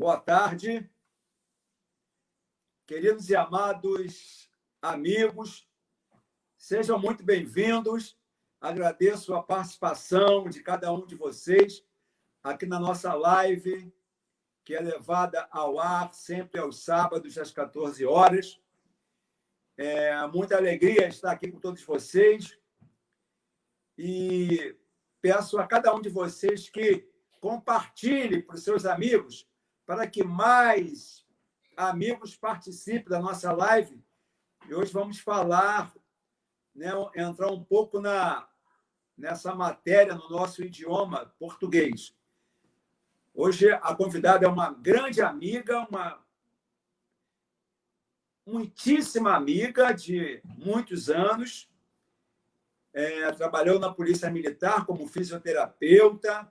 Boa tarde, queridos e amados amigos, sejam muito bem-vindos. Agradeço a participação de cada um de vocês aqui na nossa live, que é levada ao ar sempre aos sábados, às 14 horas. É muita alegria estar aqui com todos vocês e peço a cada um de vocês que compartilhe para os seus amigos, para que mais amigos participem da nossa live. E hoje vamos falar, entrar um pouco nessa matéria no nosso idioma português. Hoje a convidada é uma grande amiga, uma muitíssima amiga de muitos anos. Trabalhou na Polícia Militar como fisioterapeuta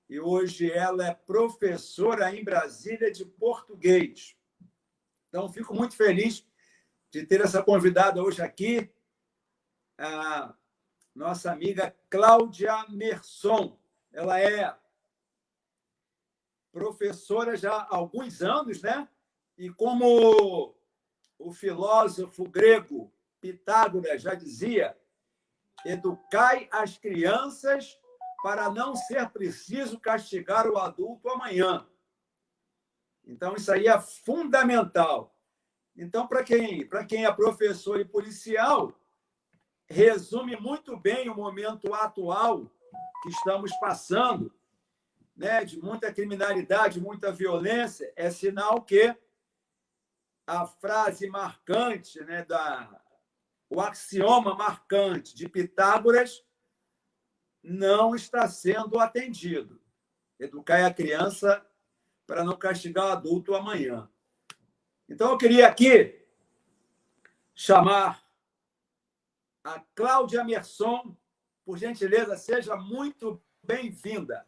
e hoje ela é professora em Brasília de português. Então, fico muito feliz de ter essa convidada hoje aqui, a nossa amiga Cláudia Merson. Ela é professora já há alguns anos, né? E como o filósofo grego Pitágoras já dizia, educai as crianças para não ser preciso castigar o adulto amanhã. Então, isso aí é fundamental. Então, para quem é professor e policial, resume muito bem o momento atual que estamos passando, né, de muita criminalidade, muita violência. É sinal que a frase marcante, né, o axioma marcante de Pitágoras não está sendo atendido. Educar a criança para não castigar o adulto amanhã. Então, eu queria aqui chamar a Cláudia Merson. Por gentileza, seja muito bem-vinda.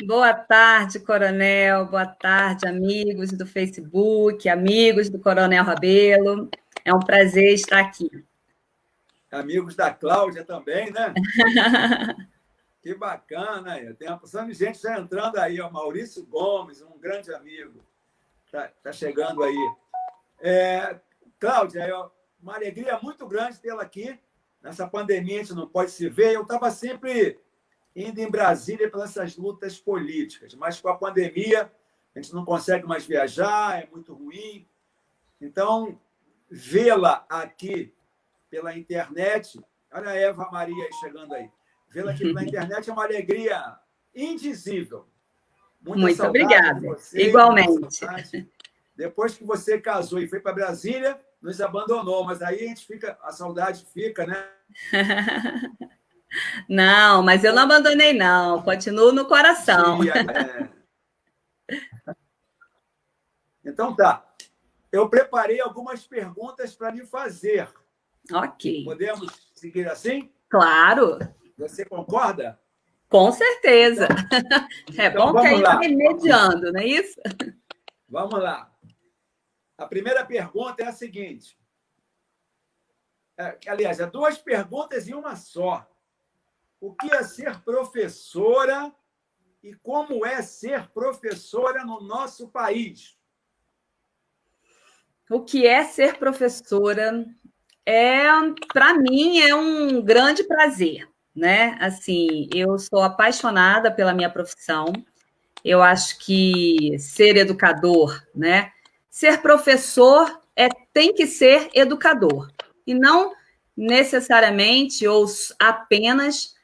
Boa tarde, Coronel. Boa tarde, amigos do Facebook, amigos do Coronel Rabelo. É um prazer estar aqui. Amigos da Cláudia também, né? Que bacana. Tem uma porção de gente já entrando aí. Ó, Maurício Gomes, um grande amigo. Tá chegando aí. Cláudia, é uma alegria muito grande tê-la aqui. Nessa pandemia, a gente não pode se ver. Eu estava sempre indo em Brasília pelas essas lutas políticas, mas com a pandemia, a gente não consegue mais viajar, é muito ruim. Então, vê-la aqui pela internet, olha a Eva Maria aí chegando aí, vê-la aqui pela internet é uma alegria indizível. Muito obrigada. De você, igualmente. Depois que você casou e foi para Brasília, nos abandonou, mas aí a saudade fica, né? Não, mas eu não abandonei, não. Continuo no coração. Então tá. Eu preparei algumas perguntas para lhe fazer. Ok. Podemos seguir assim? Claro. Você concorda? Com certeza. Então, é bom que aí vai mediando, não é isso? Vamos lá. A primeira pergunta é a seguinte. Aliás, é duas perguntas em uma só. O que é ser professora e como é ser professora no nosso país? O que é ser professora? Para mim, é um grande prazer, né? Assim, eu sou apaixonada pela minha profissão. Eu acho que ser educador, né? Ser professor tem que ser educador e não necessariamente ou apenas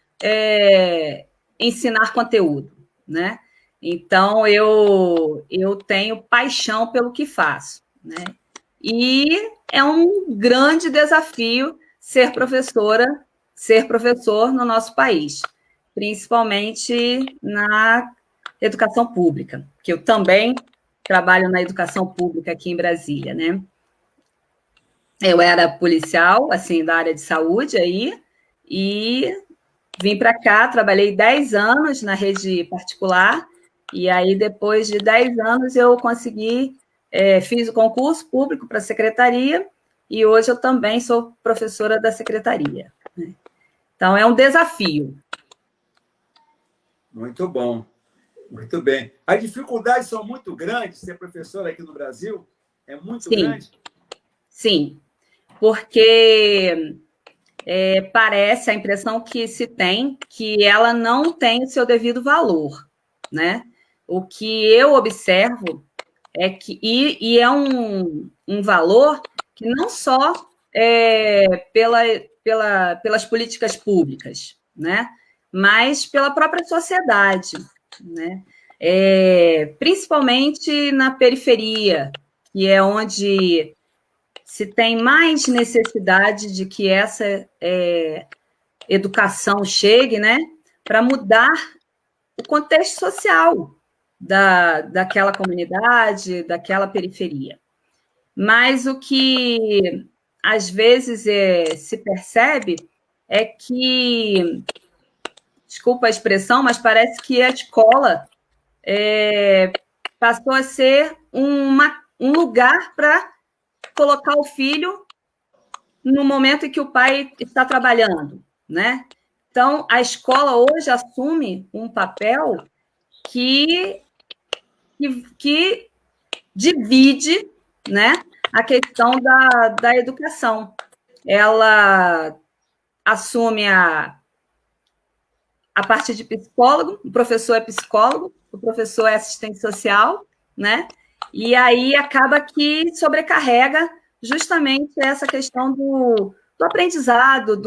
ensinar conteúdo, né? Então eu tenho paixão pelo que faço, né? E é um grande desafio ser professor no nosso país, principalmente na educação pública, que eu também trabalho na educação pública aqui em Brasília, né? Eu era policial, assim, da área de saúde aí, e vim para cá, trabalhei 10 anos na rede particular, e aí depois de 10 anos eu consegui, fiz o concurso público para a secretaria, e hoje eu também sou professora da secretaria. Então, é um desafio. Muito bom. Muito bem. As dificuldades são muito grandes, ser professora aqui no Brasil é muito Sim. grande? Sim, porque parece a impressão que se tem que ela não tem o seu devido valor, né? O que eu observo é que, e é um valor que não só pelas políticas públicas, né? Mas pela própria sociedade, né? Principalmente na periferia, que é onde se tem mais necessidade de que essa educação chegue, né, para mudar o contexto social daquela comunidade, daquela periferia. Mas o que às vezes se percebe é que, desculpa a expressão, mas parece que a escola passou a ser um lugar para colocar o filho no momento em que o pai está trabalhando, né? Então, a escola hoje assume um papel que divide, né, a questão da educação. Ela assume a parte de psicólogo, o professor é psicólogo, o professor é assistente social, né? E aí acaba que sobrecarrega justamente essa questão do aprendizado,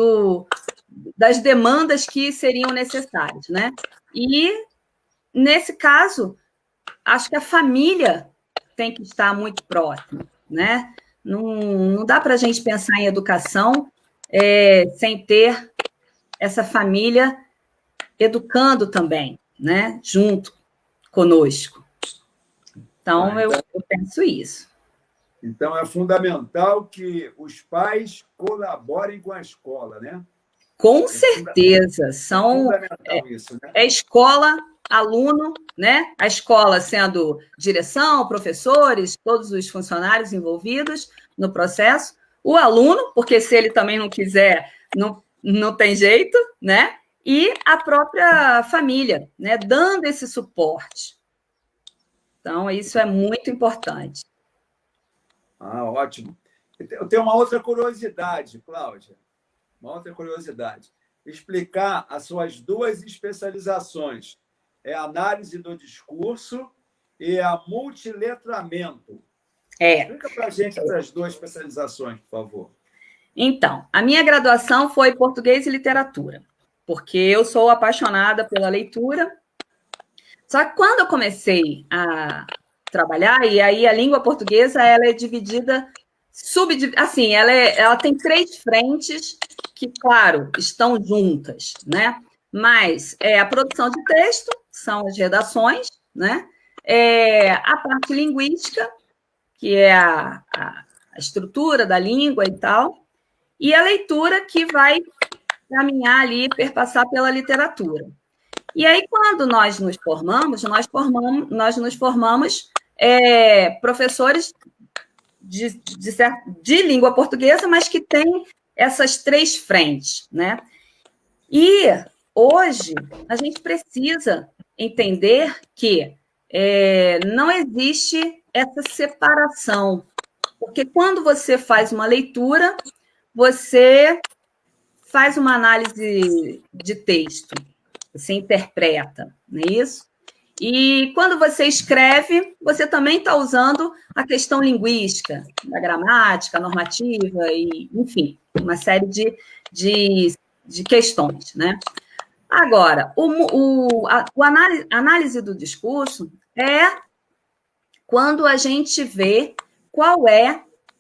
das demandas que seriam necessárias, né? E, nesse caso, acho que a família tem que estar muito próxima, né? Não dá para a gente pensar em educação sem ter essa família educando também, né? Junto conosco. Então, eu penso isso. Então, é fundamental que os pais colaborem com a escola, né? Com certeza. É fundamental isso, né? Escola, aluno, né? A escola sendo direção, professores, todos os funcionários envolvidos no processo. O aluno, porque se ele também não quiser, não tem jeito, né? E a própria família, né? Dando esse suporte. Então, isso é muito importante. Ótimo. Eu tenho uma outra curiosidade, Cláudia. Uma outra curiosidade. Explicar as suas duas especializações. A análise do discurso e a multiletramento. Explica para a gente essas duas especializações, por favor. Então, a minha graduação foi português e literatura, porque eu sou apaixonada pela leitura. Só que quando eu comecei a trabalhar, e aí a língua portuguesa ela é dividida, assim, ela tem 3 frentes que, claro, estão juntas, né? Mas a produção de texto, são as redações, né? A parte linguística, que é a estrutura da língua e tal, e a leitura, que vai caminhar ali, perpassar pela literatura. E aí, quando nós nos formamos, professores de língua portuguesa, mas que têm essas 3 frentes, né? E hoje a gente precisa entender que não existe essa separação, porque quando você faz uma leitura, você faz uma análise de texto, você interpreta, não é isso? E quando você escreve, você também está usando a questão linguística, da gramática, normativa, e, enfim, uma série de questões, né? Agora, a análise do discurso é quando a gente vê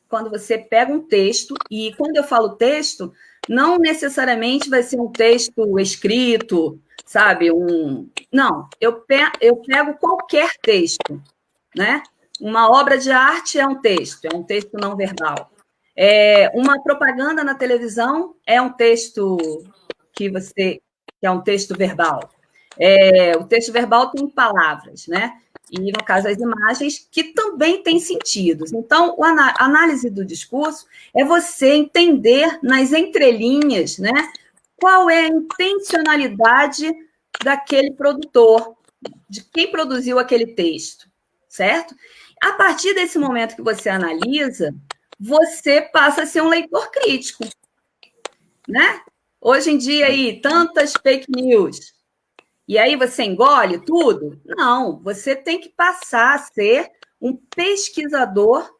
quando você pega um texto, e quando eu falo texto, não necessariamente vai ser um texto escrito, sabe? Não, eu pego qualquer texto, né? Uma obra de arte é um texto não verbal. Uma propaganda na televisão é um texto que é um texto verbal. O texto verbal tem palavras, né? E, no caso, as imagens, que também têm sentidos. Então, a análise do discurso é você entender nas entrelinhas, né, qual é a intencionalidade daquele produtor, de quem produziu aquele texto, certo? A partir desse momento que você analisa, você passa a ser um leitor crítico, né? Hoje em dia aí, tantas fake news, e aí você engole tudo? Não, você tem que passar a ser um pesquisador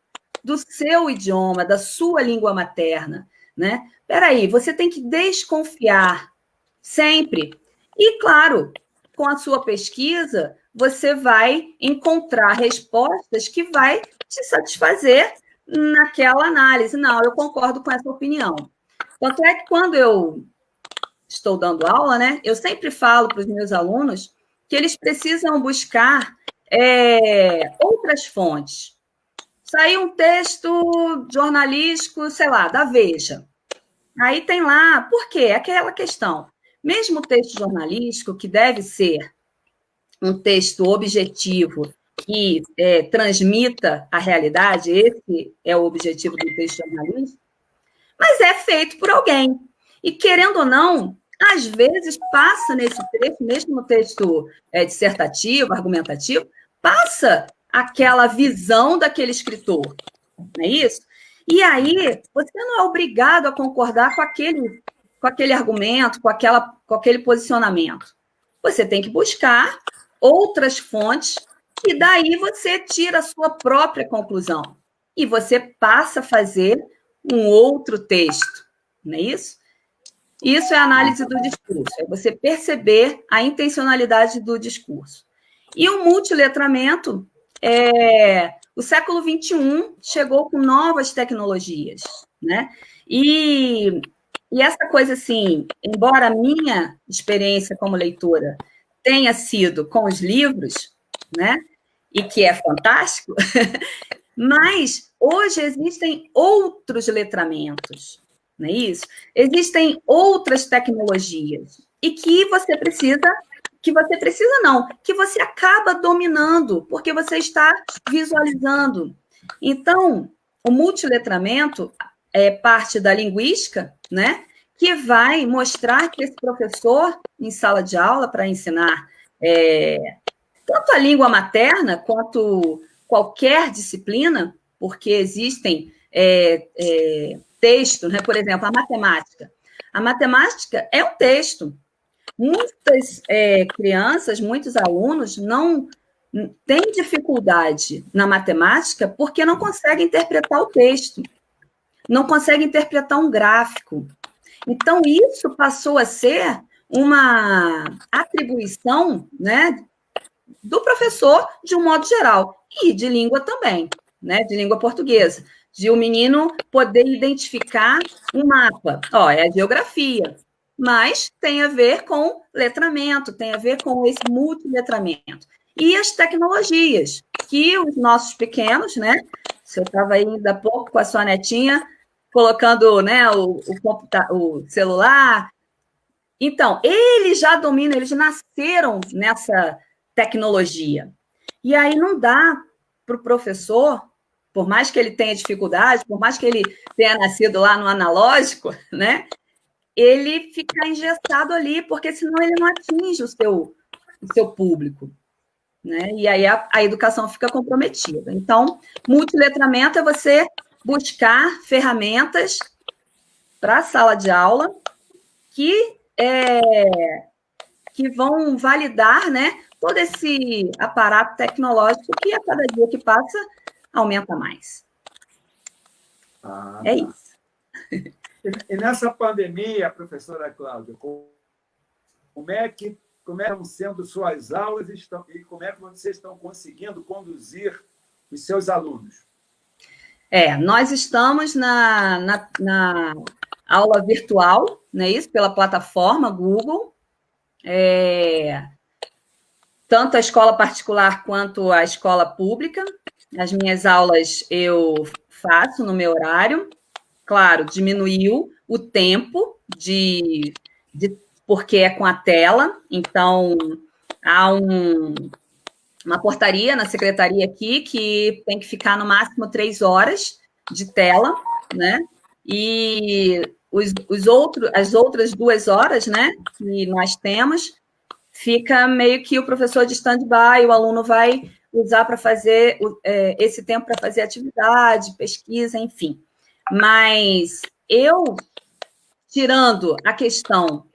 do seu idioma, da sua língua materna, né? Peraí, você tem que desconfiar sempre. E, claro, com a sua pesquisa, você vai encontrar respostas que vai te satisfazer naquela análise. Não, eu concordo com essa opinião. Tanto é que quando eu estou dando aula, né, eu sempre falo para os meus alunos que eles precisam buscar outras fontes. Saiu um texto jornalístico, sei lá, da Veja. Aí tem lá, por quê? Aquela questão. Mesmo o texto jornalístico, que deve ser um texto objetivo, que transmita a realidade, esse é o objetivo do texto jornalístico, mas é feito por alguém. E, querendo ou não, às vezes passa nesse texto, mesmo no texto dissertativo, argumentativo, passa aquela visão daquele escritor, não é isso? E aí, você não é obrigado a concordar com aquele argumento, com aquele posicionamento. Você tem que buscar outras fontes e daí você tira a sua própria conclusão. E você passa a fazer um outro texto, não é isso? Isso é análise do discurso, é você perceber a intencionalidade do discurso. E o multiletramento, o século XXI chegou com novas tecnologias, né? E essa coisa, assim, embora a minha experiência como leitora tenha sido com os livros, né? E que é fantástico, mas hoje existem outros letramentos, não é isso? Existem outras tecnologias e que você acaba dominando, porque você está visualizando. Então, o multiletramento é parte da linguística, né? Que vai mostrar que esse professor, em sala de aula, para ensinar tanto a língua materna quanto qualquer disciplina, porque existem textos, né? Por exemplo, a matemática. A matemática é um texto. Muitas crianças, muitos alunos não têm dificuldade na matemática porque não conseguem interpretar o texto, não conseguem interpretar um gráfico. Então, isso passou a ser uma atribuição, né, do professor, de um modo geral, e de língua também, né, de língua portuguesa, de o menino poder identificar um mapa. É a geografia, mas tem a ver com letramento, tem a ver com esse multiletramento. E as tecnologias, que os nossos pequenos, né, você estava aí ainda há pouco com a sua netinha, colocando, né, o celular. Então, eles já dominam, eles nasceram nessa tecnologia. E aí não dá para o professor, por mais que ele tenha dificuldade, por mais que ele tenha nascido lá no analógico, né, ele ficar engessado ali, porque senão ele não atinge o seu público, né? E aí a educação fica comprometida. Então, multiletramento é você buscar ferramentas para a sala de aula que vão validar, né, todo esse aparato tecnológico que a cada dia que passa aumenta mais. É isso. E nessa pandemia, professora Cláudia, como é que estão sendo suas aulas e como é que vocês estão conseguindo conduzir os seus alunos? Nós estamos na aula virtual, não é isso? Pela plataforma Google. Tanto a escola particular quanto a escola pública. As minhas aulas eu faço no meu horário. Claro, diminuiu o tempo porque é com a tela. Então, há uma portaria na secretaria aqui que tem que ficar no máximo 3 horas de tela, né? E as outras 2 horas, né, que nós temos, fica meio que o professor de stand-by, o aluno vai usar para fazer esse tempo para fazer atividade, pesquisa, enfim. Mas eu, tirando a questão,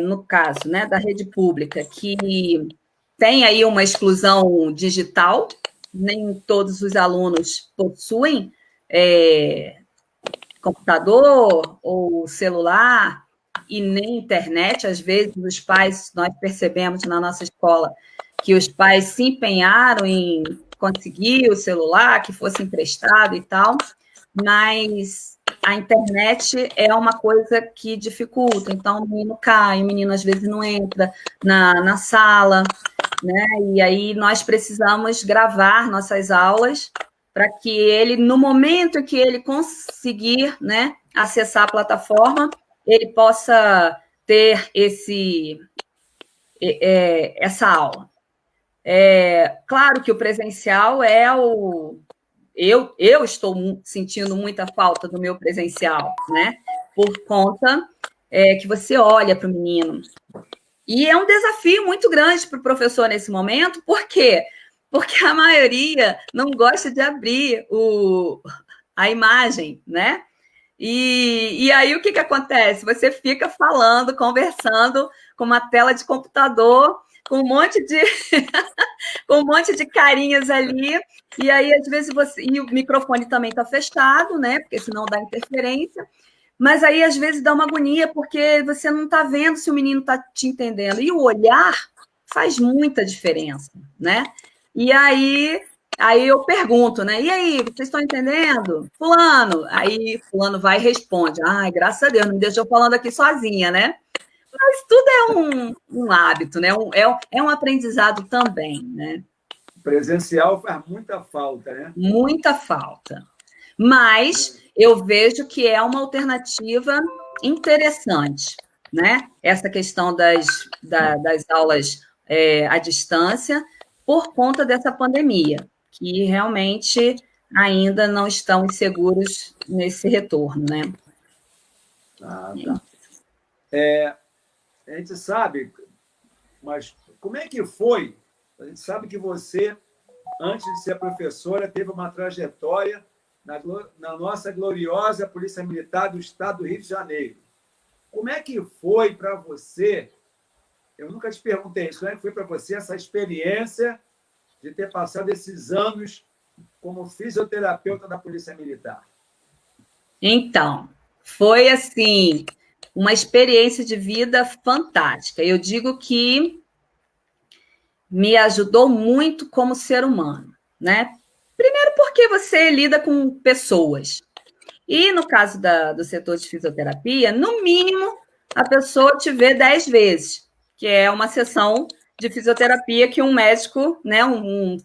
no caso, né, da rede pública, que tem aí uma exclusão digital, nem todos os alunos possuem computador ou celular e nem internet. Às vezes, os pais, nós percebemos na nossa escola que os pais se empenharam em conseguir o celular, que fosse emprestado e tal, mas a internet é uma coisa que dificulta. Então, o menino cai, o menino às vezes não entra na sala, né? E aí nós precisamos gravar nossas aulas para que ele, no momento que ele conseguir, né, acessar a plataforma, ele possa ter essa aula. Claro que o presencial é o... Eu estou sentindo muita falta do meu presencial, né? Por conta que você olha para o menino. E é um desafio muito grande para o professor nesse momento, por quê? Porque a maioria não gosta de abrir a imagem, né? E aí o que acontece? Você fica falando, conversando com uma tela de computador, com um monte de carinhas ali, e aí às vezes e o microfone também está fechado, né? Porque senão dá interferência. Mas aí, às vezes, dá uma agonia, porque você não está vendo se o menino está te entendendo. E o olhar faz muita diferença, né? E aí eu pergunto, né? E aí, vocês estão entendendo? Fulano. Aí fulano vai e responde. Ai, graças a Deus, não me deixou falando aqui sozinha, né? Mas tudo é um hábito, né? É um aprendizado também, né? Presencial faz muita falta, né? Muita falta. Mas eu vejo que é uma alternativa interessante, né? Essa questão das aulas à distância, por conta dessa pandemia, que realmente ainda não estão seguros nesse retorno, né? Ah, tá. A gente sabe, mas como é que foi? A gente sabe que você, antes de ser professora, teve uma trajetória na nossa gloriosa Polícia Militar do Estado do Rio de Janeiro. Como é que foi para você? Eu nunca te perguntei isso. Como é que foi para você essa experiência de ter passado esses anos como fisioterapeuta da Polícia Militar? Então, foi assim, uma experiência de vida fantástica. Eu digo que me ajudou muito como ser humano, né? Primeiro porque você lida com pessoas. E no caso do setor de fisioterapia, no mínimo, a pessoa te vê 10 vezes, que é uma sessão de fisioterapia que um médico, né, um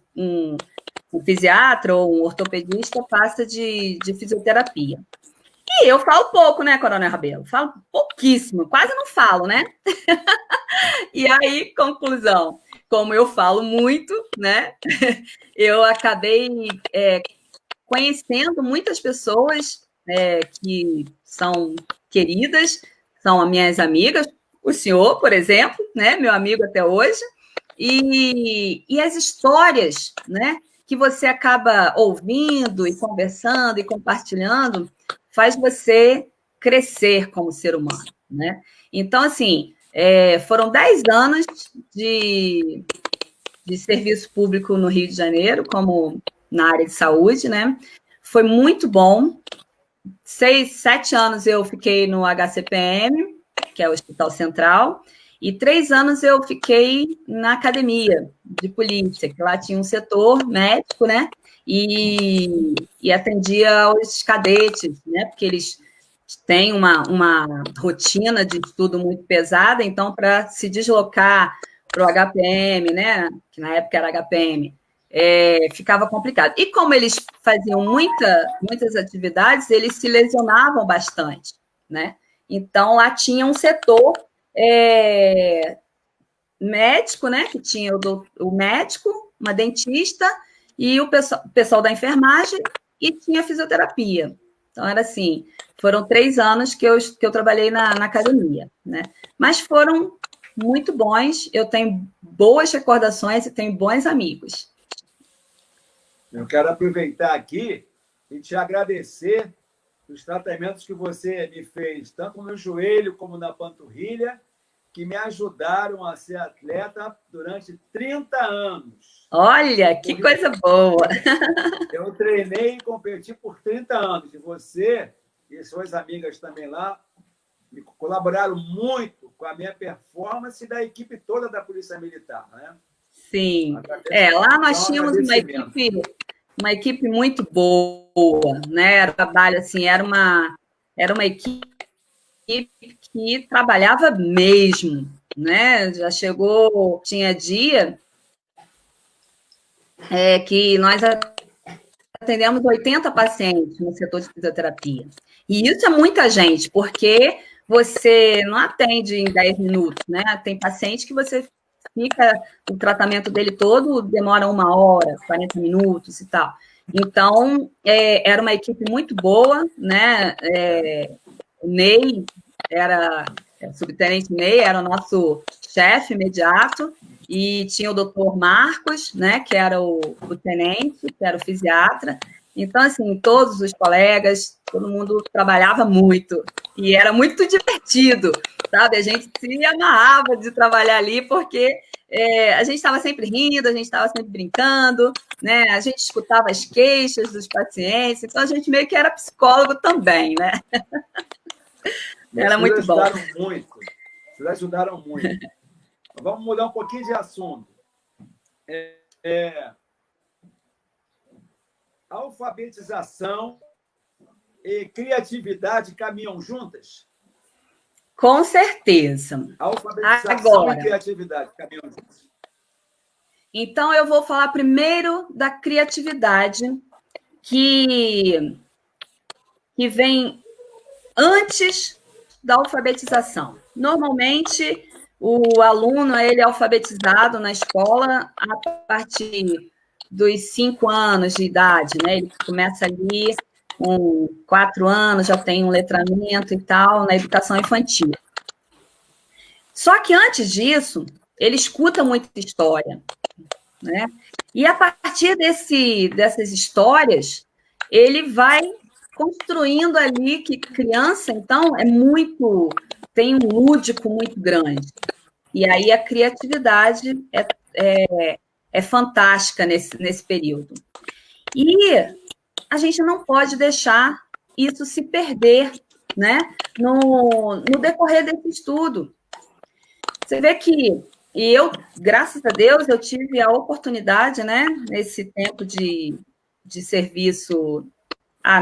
fisiatra ou um ortopedista passa de fisioterapia. E eu falo pouco, né, Coronel Rabelo? Falo pouquíssimo, quase não falo, né? E aí, conclusão, como eu falo muito, né, eu acabei conhecendo muitas pessoas que são queridas, são as minhas amigas, o senhor, por exemplo, né, meu amigo até hoje, e as histórias, né, que você acaba ouvindo e conversando e compartilhando, faz você crescer como ser humano, né? Então, assim, foram 10 anos de serviço público no Rio de Janeiro, como na área de saúde, né? Foi muito bom. 7 anos eu fiquei no HCPM, que é o Hospital Central, e 3 anos eu fiquei na academia de polícia, que lá tinha um setor médico, né? E atendia aos cadetes, né? Porque eles têm uma rotina de estudo muito pesada, então, para se deslocar para o HPM, né? Que na época era HPM, ficava complicado. E como eles faziam muitas atividades, eles se lesionavam bastante, né? Então, lá tinha um setor médico, né? Que tinha o médico, uma dentista e o pessoal da enfermagem e tinha fisioterapia. Então, era assim, foram 3 anos que eu trabalhei na academia, né? Mas foram muito bons, eu tenho boas recordações e tenho bons amigos. Eu quero aproveitar aqui e te agradecer os tratamentos que você me fez, tanto no joelho como na panturrilha, que me ajudaram a ser atleta durante 30 anos. Olha, que coisa boa! Eu treinei e competi por 30 anos. E você e suas amigas também lá me colaboraram muito com a minha performance e da equipe toda da Polícia Militar, né? Sim. Lá nós tínhamos uma equipe muito boa, né? Era um trabalho assim, era uma equipe que trabalhava mesmo, né? Já chegou, tinha dia que nós atendemos 80 pacientes no setor de fisioterapia. E isso é muita gente, porque você não atende em 10 minutos, né? Tem paciente que você fica, o tratamento dele todo demora 1 hora, 40 minutos e tal. Então, era uma equipe muito boa, né? O Ney o subtenente Ney era o nosso chefe imediato, e tinha o doutor Marcos, né, que era o tenente, que era o fisiatra. Então, assim, todos os colegas, todo mundo trabalhava muito, e era muito divertido, sabe? A gente se amarrava de trabalhar ali, porque a gente estava sempre rindo, a gente estava sempre brincando, né? A gente escutava as queixas dos pacientes, então a gente meio que era psicólogo também, né? Era muito bom. Vocês ajudaram muito. Vamos mudar um pouquinho de assunto. Alfabetização e criatividade caminham juntas? Com certeza. Alfabetização e criatividade caminham juntas. Então, eu vou falar primeiro da criatividade, que vem antes da alfabetização. Normalmente, o aluno ele é alfabetizado na escola a partir dos 5 anos de idade, né? Ele começa ali com 4 anos, já tem um letramento e tal, na educação infantil. Só que antes disso, ele escuta muita história, né? E a partir dessas histórias, ele vai construindo ali que criança, então, tem um lúdico muito grande. E aí a criatividade é fantástica nesse período. E a gente não pode deixar isso se perder, né? No decorrer desse estudo. Você vê que, e eu, graças a Deus, eu tive a oportunidade, né, nesse tempo de serviço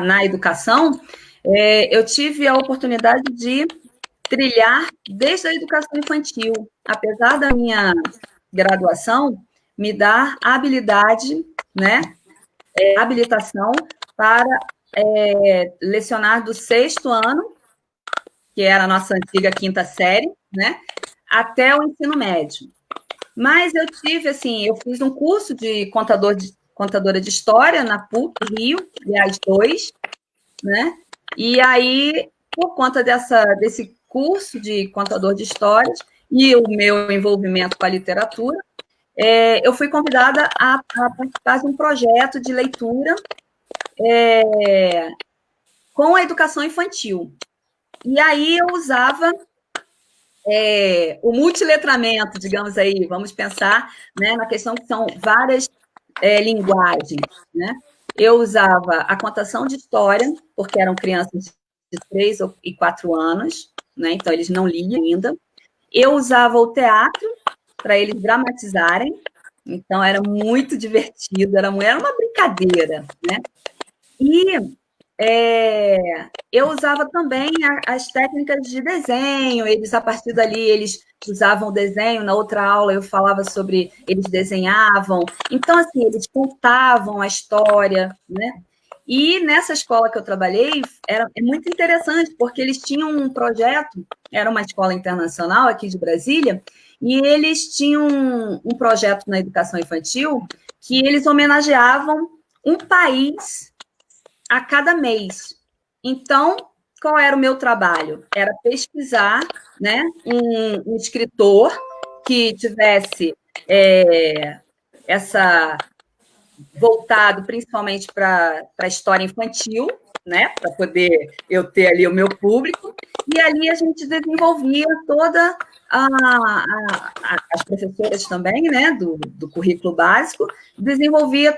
na educação, eu tive a oportunidade de trilhar desde a educação infantil. Apesar da minha graduação, me dar a habilidade, né, habilitação para lecionar do 6º ano, que era a nossa antiga 5ª série, né, até o ensino médio. Mas eu tive, assim, eu fiz um curso de contadora de história na PUC Rio, aliás, 2, né? E aí, por conta desse curso de contador de histórias e o meu envolvimento com a literatura, eu fui convidada a participar de um projeto de leitura com a educação infantil. E aí eu usava o multiletramento, digamos aí, vamos pensar, né, na questão que são várias linguagens, né? Eu usava a contação de história, porque eram crianças de 3 e 4 anos, né? Então eles não liam ainda. Eu usava o teatro para eles dramatizarem, então era muito divertido, era uma brincadeira, né? E eu usava também as técnicas de desenho, a partir dali, eles usavam o desenho, na outra aula eu falava sobre, eles desenhavam, então, assim, eles contavam a história, né? E nessa escola que eu trabalhei, é muito interessante, porque eles tinham um projeto, era uma escola internacional aqui de Brasília, e eles tinham um projeto na educação infantil que eles homenageavam um país a cada mês. Então, qual era o meu trabalho? Era pesquisar, né, um escritor que tivesse essa voltado principalmente para a história infantil, né, para poder eu ter ali o meu público, e ali a gente desenvolvia toda as professoras também, né, do currículo básico, desenvolvia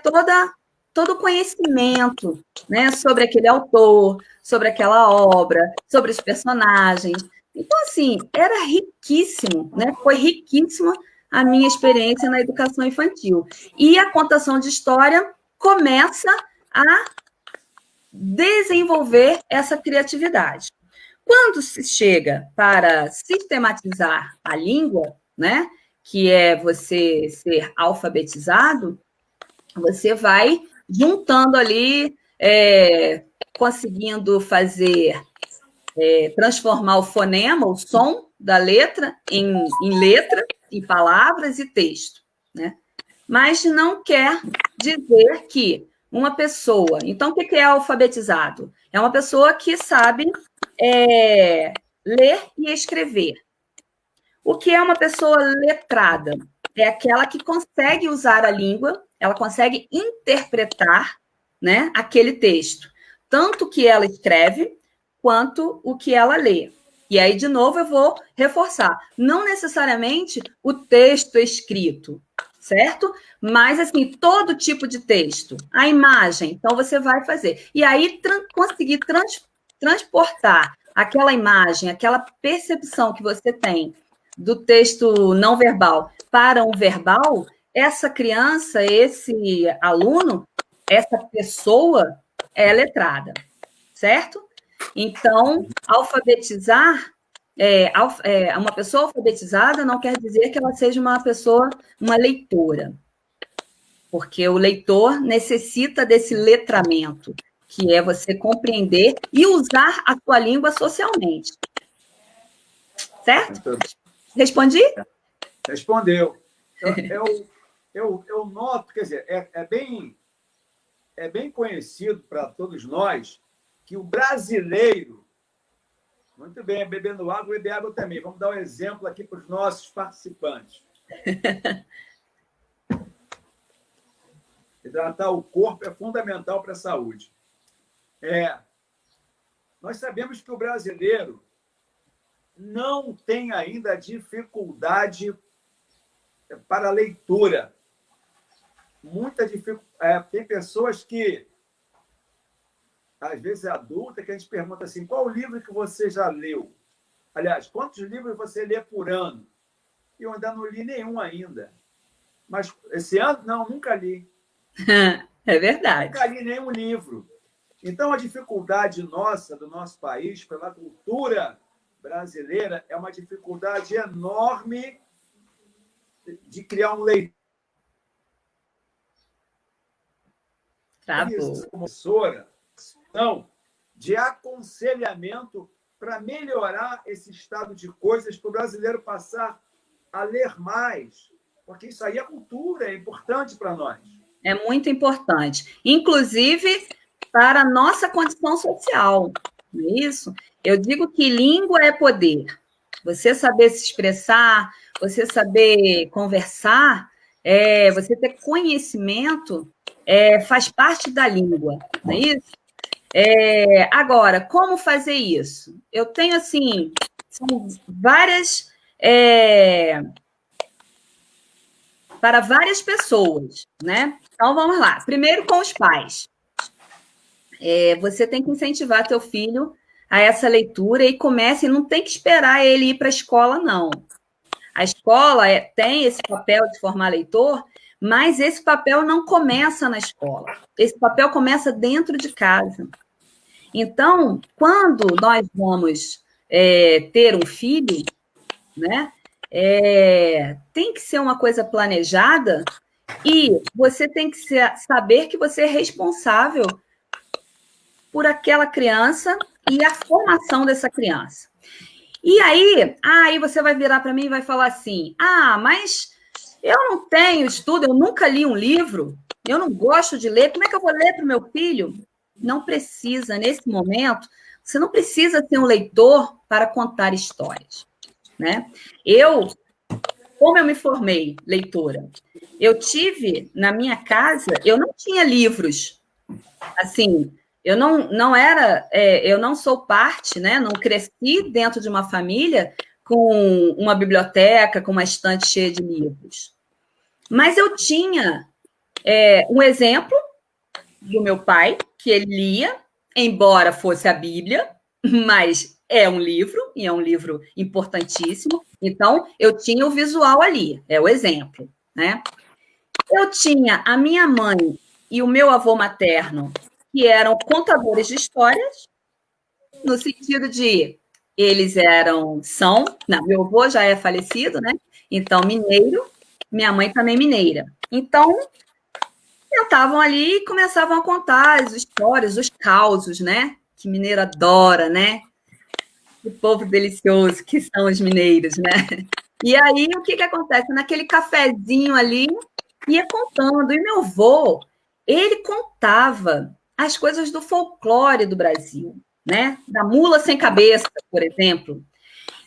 todo o conhecimento, né, sobre aquele autor, sobre aquela obra, sobre os personagens. Então, assim, era riquíssimo, né, foi riquíssima a minha experiência na educação infantil. E a contação de história começa a desenvolver essa criatividade. Quando se chega para sistematizar a língua, né, que é você ser alfabetizado, você vai juntando ali, conseguindo fazer, transformar o fonema, o som da letra, em letra, em palavras e texto, né? Mas não quer dizer que uma pessoa... Então, o que é alfabetizado? É uma pessoa que sabe ler e escrever. O que é uma pessoa letrada? É aquela que consegue usar a língua, ela consegue interpretar, né, aquele texto, tanto o que ela escreve, quanto o que ela lê. E aí, de novo, eu vou reforçar. Não necessariamente o texto escrito, certo? Mas, assim, todo tipo de texto. A imagem, então você vai fazer. E aí, conseguir transportar aquela imagem, aquela percepção que você tem do texto não verbal para um verbal, essa criança, esse aluno, essa pessoa é letrada, certo? Então, alfabetizar, uma pessoa alfabetizada não quer dizer que ela seja uma leitora, porque o leitor necessita desse letramento, que é você compreender e usar a sua língua socialmente. Certo? Respondi? Respondeu. Eu noto, quer dizer, é bem conhecido para todos nós que o brasileiro... Muito bem, bebendo água, beber água também. Vamos dar um exemplo aqui para os nossos participantes. Hidratar o corpo é fundamental para a saúde. Nós sabemos que o brasileiro não tem ainda dificuldade para a leitura. Muita dificuldade. Tem pessoas que, às vezes, é adulta, que a gente pergunta assim, qual o livro que você já leu? Aliás, quantos livros você lê por ano? E eu ainda não li nenhum ainda. Mas esse ano, não, nunca li. É verdade. Nunca li nenhum livro. Então, a dificuldade nossa, do nosso país, pela cultura brasileira, é uma dificuldade enorme de criar um leitor. Como professora, de aconselhamento para melhorar esse estado de coisas, para o brasileiro passar a ler mais, porque isso aí é cultura, é importante para nós. É muito importante. Inclusive, para a nossa condição social, não é isso? Eu digo que língua é poder. Você saber se expressar, você saber conversar, você ter conhecimento, faz parte da língua, não é isso? Agora, como fazer isso? Eu tenho, assim, são várias... para várias pessoas, né? Então, vamos lá. Primeiro, com os pais. Você tem que incentivar teu filho a essa leitura e não tem que esperar ele ir para a escola, não. A escola tem esse papel de formar leitor, mas esse papel não começa na escola. Esse papel começa dentro de casa. Então, quando nós vamos ter um filho, né, tem que ser uma coisa planejada e você tem que saber que você é responsável por aquela criança e a formação dessa criança. E aí você vai virar para mim e vai falar assim, mas eu não tenho estudo, eu nunca li um livro, eu não gosto de ler, como é que eu vou ler para o meu filho? Não precisa, nesse momento, Você não precisa ser um leitor para contar histórias, né? Como eu me formei leitora, eu tive na minha casa, eu não tinha livros, assim, eu não sou parte, né? Não cresci dentro de uma família com uma biblioteca, com uma estante cheia de livros. Mas eu tinha um exemplo do meu pai, que ele lia, embora fosse a Bíblia, mas é um livro, e é um livro importantíssimo. Então, eu tinha o visual ali, é o exemplo, né? Eu tinha a minha mãe e o meu avô materno, que eram contadores de histórias, no sentido de meu avô já é falecido, né? Então, mineiro, minha mãe também mineira. Então, sentavam ali e começavam a contar as histórias, os causos, né? Que mineiro adora, né? O povo delicioso que são os mineiros, né? E aí, o que acontece? Naquele cafezinho ali, ia contando. E meu avô, ele contava as coisas do folclore do Brasil, né? Da mula sem cabeça, por exemplo.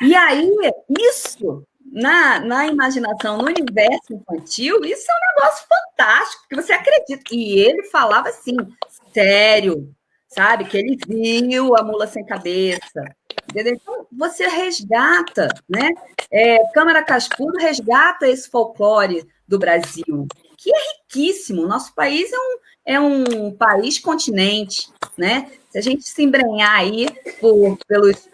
E aí, isso, na imaginação, no universo infantil, isso é um negócio fantástico, que você acredita. E ele falava assim, sério, sabe? Que ele viu a mula sem cabeça. Entendeu? Então, você resgata, né? Câmara Cascudo resgata esse folclore do Brasil, que é riquíssimo. Nosso país é um país continente, né? Se a gente se embrenhar aí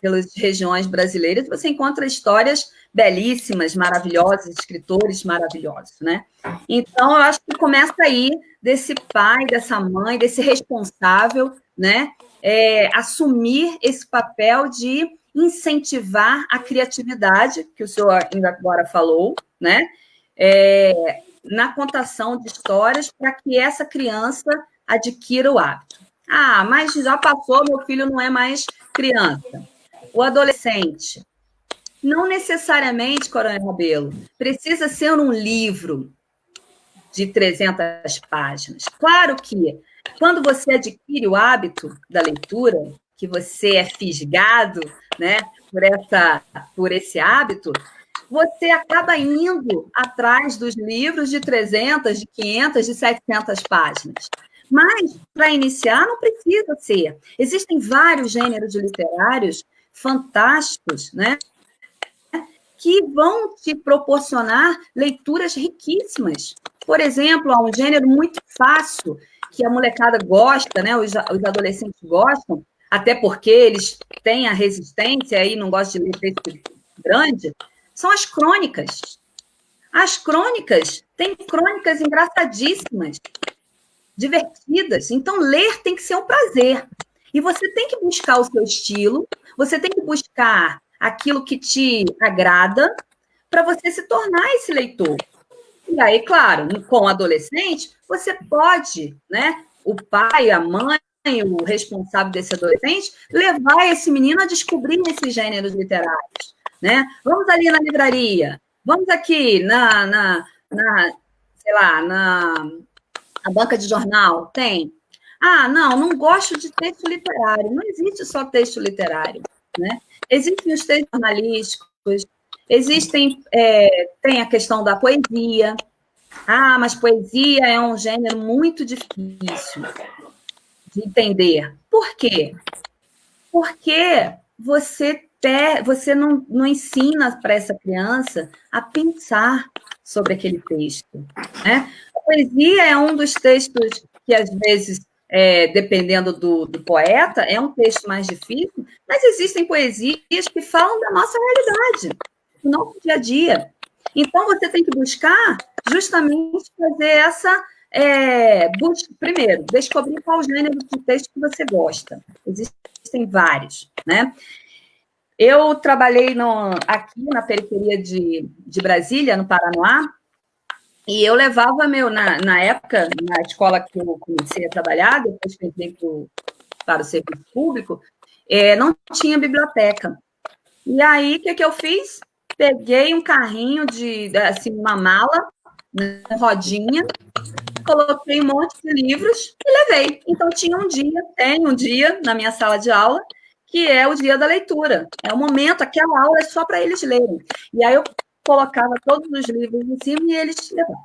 pelas regiões brasileiras, você encontra histórias belíssimas, maravilhosas, escritores maravilhosos, né? Então, eu acho que começa aí desse pai, dessa mãe, desse responsável, né? Assumir esse papel de incentivar a criatividade, que o senhor ainda agora falou, né? Na contação de histórias para que essa criança adquira o hábito. Ah, mas já passou, meu filho não é mais criança. O adolescente. Não necessariamente, Coronel Rabelo, precisa ser um livro de 300 páginas. Claro que, quando você adquire o hábito da leitura, que você é fisgado, né, por esse hábito, você acaba indo atrás dos livros de 300, de 500, de 700 páginas. Mas, para iniciar, não precisa ser. Existem vários gêneros literários fantásticos, né, que vão te proporcionar leituras riquíssimas. Por exemplo, há um gênero muito fácil que a molecada gosta, né, os adolescentes gostam, até porque eles têm a resistência e não gostam de ler texto grande, são as crônicas. As crônicas, tem crônicas engraçadíssimas, divertidas. Então, ler tem que ser um prazer. E você tem que buscar o seu estilo, você tem que buscar aquilo que te agrada para você se tornar esse leitor. E aí, claro, com o adolescente, você pode, né, o pai, a mãe, o responsável desse adolescente, levar esse menino a descobrir esses gêneros literários, né? Vamos ali na livraria, vamos aqui sei lá, na banca de jornal, tem. Ah, não gosto de texto literário. Não existe só texto literário, né? Existem os textos jornalísticos, tem a questão da poesia. Ah, mas poesia é um gênero muito difícil de entender. Por quê? Porque você não ensina para essa criança a pensar sobre aquele texto, né? A poesia é um dos textos que, às vezes, dependendo do poeta, é um texto mais difícil, mas existem poesias que falam da nossa realidade, do nosso dia a dia. Então, você tem que buscar justamente fazer essa... primeiro, descobrir qual gênero de texto que você gosta. Existem vários, né? Eu trabalhei aqui na periferia de Brasília, no Paraná, e eu levava na época, na escola que eu comecei a trabalhar, depois que eu entrei para o serviço público, não tinha biblioteca. E aí, o que eu fiz? Peguei um carrinho uma mala, uma rodinha, coloquei um monte de livros e levei. Então, tem um dia na minha sala de aula que é o dia da leitura. É o momento, aquela aula é só para eles lerem. E aí eu colocava todos os livros em cima e eles levavam.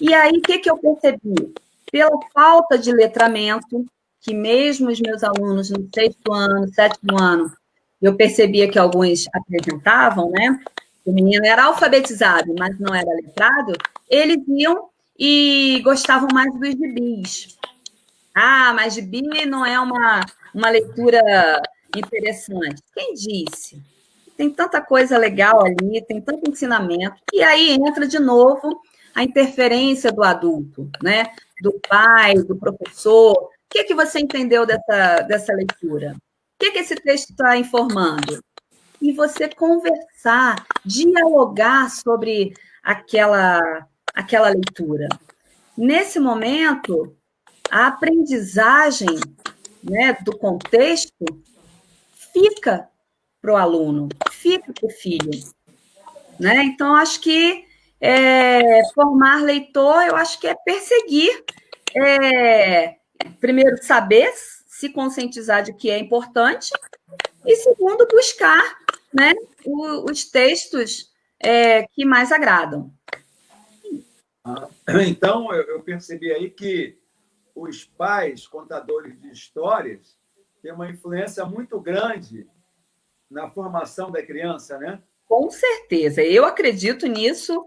E aí, o que eu percebi? Pela falta de letramento, que mesmo os meus alunos no 6º ano, 7º ano, eu percebia que alguns apresentavam, né? O menino era alfabetizado, mas não era letrado, eles iam e gostavam mais dos gibis. Ah, mas gibi não é uma leitura interessante. Quem disse? Tem tanta coisa legal ali, tem tanto ensinamento, e aí entra de novo a interferência do adulto, né? Do pai, do professor. O que você entendeu dessa leitura? O que esse texto está informando? E você conversar, dialogar sobre aquela leitura. Nesse momento, a aprendizagem, né, do contexto fica para o aluno, fica para o filho. Né? Então, acho que formar leitor, eu acho que é perseguir, primeiro, saber se conscientizar de que é importante, e segundo, buscar, né, os textos que mais agradam. Então, eu percebi aí que os pais, contadores de histórias, têm uma influência muito grande na formação da criança, né? Com certeza. Eu acredito nisso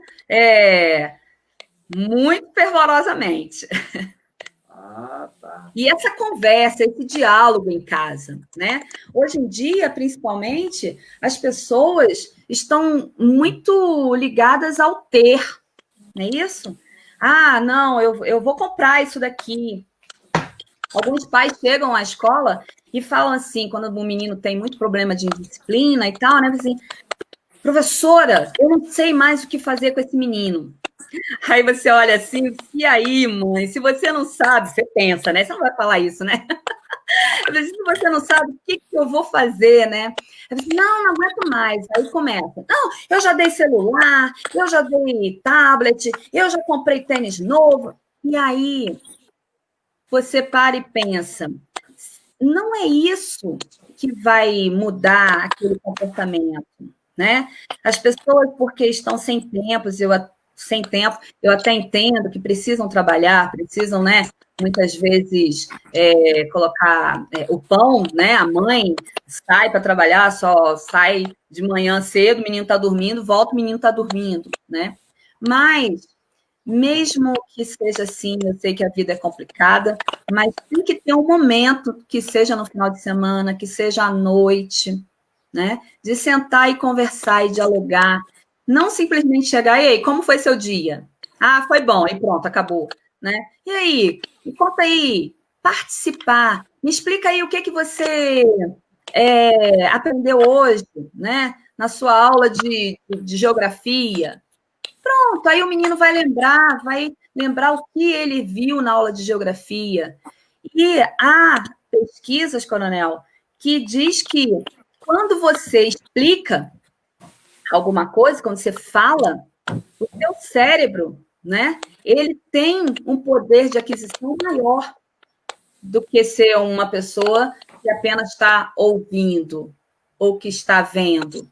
muito fervorosamente. Ah, tá. E essa conversa, esse diálogo em casa, né? Hoje em dia, principalmente, as pessoas estão muito ligadas ao ter, não é isso? Ah, não, eu vou comprar isso daqui. Alguns pais chegam à escola e falam assim, quando o menino tem muito problema de indisciplina e tal, né? Assim, professora, eu não sei mais o que fazer com esse menino. Aí você olha assim, e aí, mãe, se você não sabe, você pensa, né? Você não vai falar isso, né? Se você não sabe, o que eu vou fazer, né? Eu disse, não aguento mais. Aí começa. Não, eu já dei celular, eu já dei tablet, eu já comprei tênis novo. E aí, você para e pensa, não é isso que vai mudar aquele comportamento, né? As pessoas, porque estão sem tempo, eu até entendo que precisam trabalhar, precisam, né? Muitas vezes colocar o pão, né? A mãe sai para trabalhar, só sai de manhã cedo, o menino está dormindo, volta, o menino está dormindo, né? Mas mesmo que seja assim, eu sei que a vida é complicada, mas tem que ter um momento, que seja no final de semana, que seja à noite, né? De sentar e conversar e dialogar. Não simplesmente chegar, e aí, como foi seu dia? Ah, foi bom, e pronto, acabou, né? E aí, me conta aí, participar. Me explica aí o que você aprendeu hoje, né? Na sua aula de geografia. Pronto, aí o menino vai lembrar o que ele viu na aula de geografia. E há pesquisas, Coronel, que diz que quando você explica alguma coisa, quando você fala, o seu cérebro, né, ele tem um poder de aquisição maior do que ser uma pessoa que apenas está ouvindo ou que está vendo.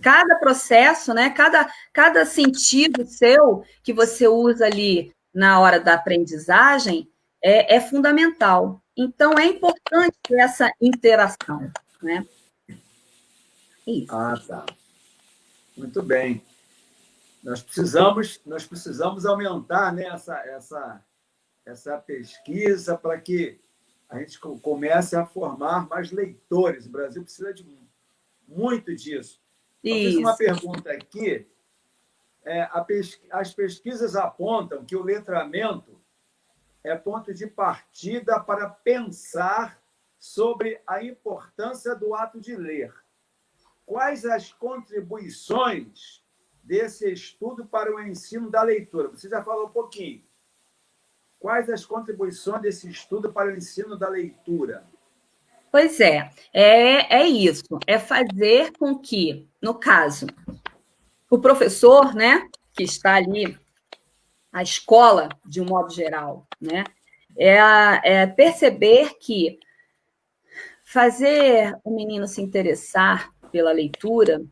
Cada processo, né? Cada sentido seu que você usa ali na hora da aprendizagem é fundamental. Então, é importante ter essa interação, né? Isso. Ah, tá. Muito bem. Nós precisamos aumentar, né, essa pesquisa para que a gente comece a formar mais leitores. O Brasil precisa de muito disso. Eu fiz uma pergunta aqui. As pesquisas apontam que o letramento é ponto de partida para pensar sobre a importância do ato de ler. Quais as contribuições desse estudo para o ensino da leitura? Você já falou um pouquinho. Quais as contribuições desse estudo para o ensino da leitura? Pois é isso. É fazer com que, no caso, o professor, né, que está ali, a escola, de um modo geral, né, é perceber que fazer o menino se interessar pela leitura,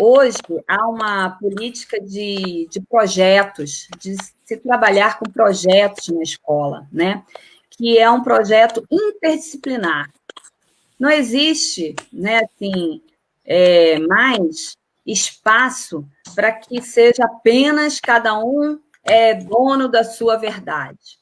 hoje há uma política de projetos, de se trabalhar com projetos na escola, né? Que é um projeto interdisciplinar. Não existe, né, assim, mais espaço para que seja apenas cada um dono da sua verdade.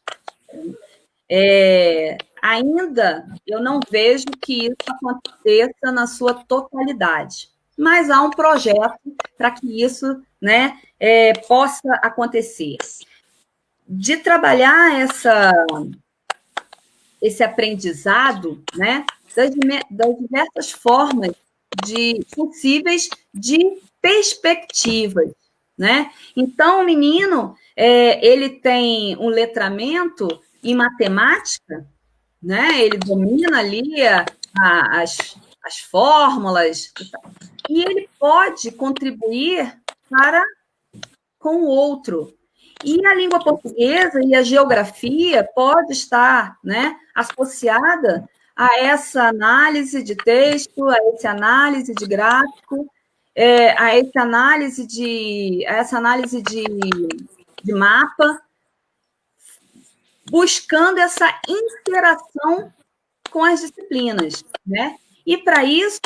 Ainda eu não vejo que isso aconteça na sua totalidade, mas há um projeto para que isso, né, possa acontecer. De trabalhar esse aprendizado, né, das diversas formas possíveis de perspectivas, né? Então, o menino, ele tem um letramento em matemática, né? Ele domina ali as fórmulas, e ele pode contribuir com o outro. E a língua portuguesa e a geografia pode estar, né, associada a essa análise de texto, a essa análise de gráfico, a essa análise de mapa, buscando essa interação com as disciplinas, né? E para isso,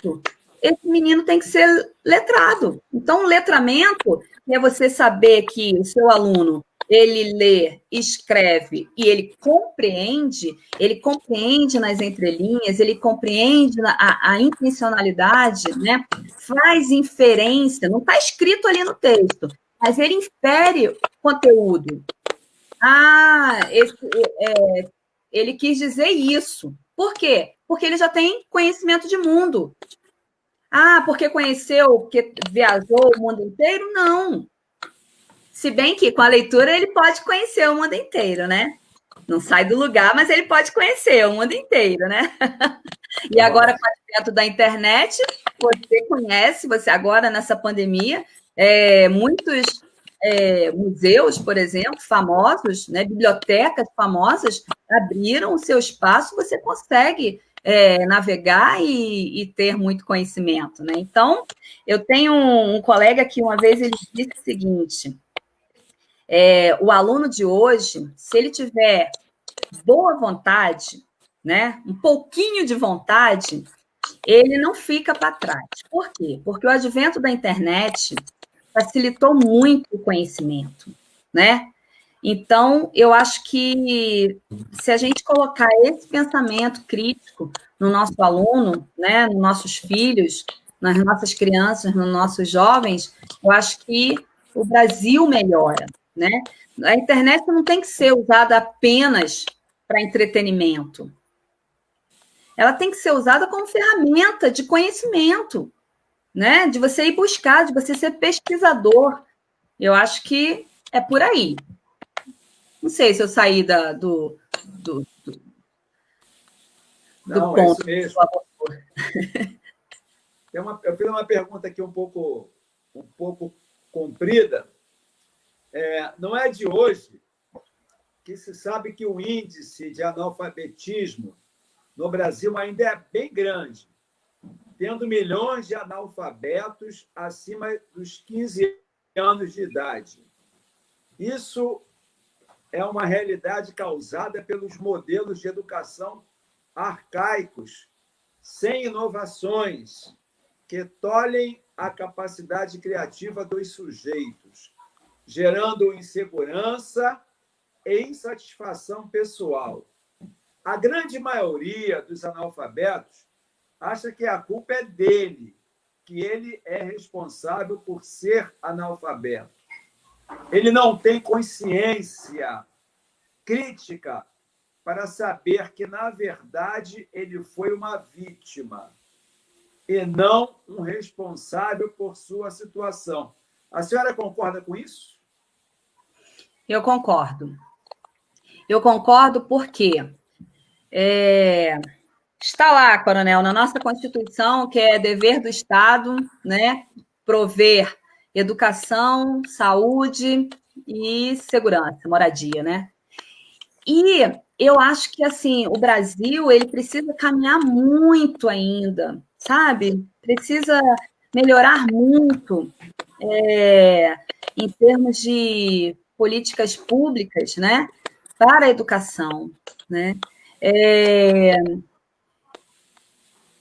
esse menino tem que ser letrado. Então, o letramento é você saber que o seu aluno, ele lê, escreve e ele compreende nas entrelinhas, ele compreende a intencionalidade, né? Faz inferência, não está escrito ali no texto, mas ele infere conteúdo. Ele quis dizer isso. Por quê? Porque ele já tem conhecimento de mundo. Porque porque viajou o mundo inteiro? Não. Se bem que com a leitura ele pode conhecer o mundo inteiro, né? Não sai do lugar, mas ele pode conhecer o mundo inteiro, né? E agora, com o advento da internet, você agora nessa pandemia, muitos museus, por exemplo, famosos, né, bibliotecas famosas, abriram o seu espaço, você consegue navegar e ter muito conhecimento, né? Então, eu tenho um colega que uma vez ele disse o seguinte: o aluno de hoje, se ele tiver boa vontade, né, um pouquinho de vontade, ele não fica para trás. Por quê? Porque o advento da internet facilitou muito o conhecimento, né? Então, eu acho que se a gente colocar esse pensamento crítico no nosso aluno, né, nos nossos filhos, nas nossas crianças, nos nossos jovens, eu acho que o Brasil melhora, né? A internet não tem que ser usada apenas para entretenimento. Ela tem que ser usada como ferramenta de conhecimento, né? De você ir buscar, de você ser pesquisador. Eu acho que é por aí. Não sei se eu saí do Não, ponto. É isso mesmo. Eu fiz uma pergunta aqui um pouco comprida. Não é de hoje que se sabe que o índice de analfabetismo no Brasil ainda é bem grande, tendo milhões de analfabetos acima dos 15 anos de idade. Isso é uma realidade causada pelos modelos de educação arcaicos, sem inovações, que tolhem a capacidade criativa dos sujeitos, gerando insegurança e insatisfação pessoal. A grande maioria dos analfabetos acha que a culpa é dele, que ele é responsável por ser analfabeto. Ele não tem consciência crítica para saber que, na verdade, ele foi uma vítima e não um responsável por sua situação. A senhora concorda com isso? Eu concordo. Eu concordo porque está lá, Coronel, na nossa Constituição, que é dever do Estado, né, prover educação, saúde e segurança, moradia, né? E eu acho que, assim, o Brasil, ele precisa caminhar muito ainda, sabe? Precisa melhorar muito em termos de políticas públicas, né? Para a educação, né?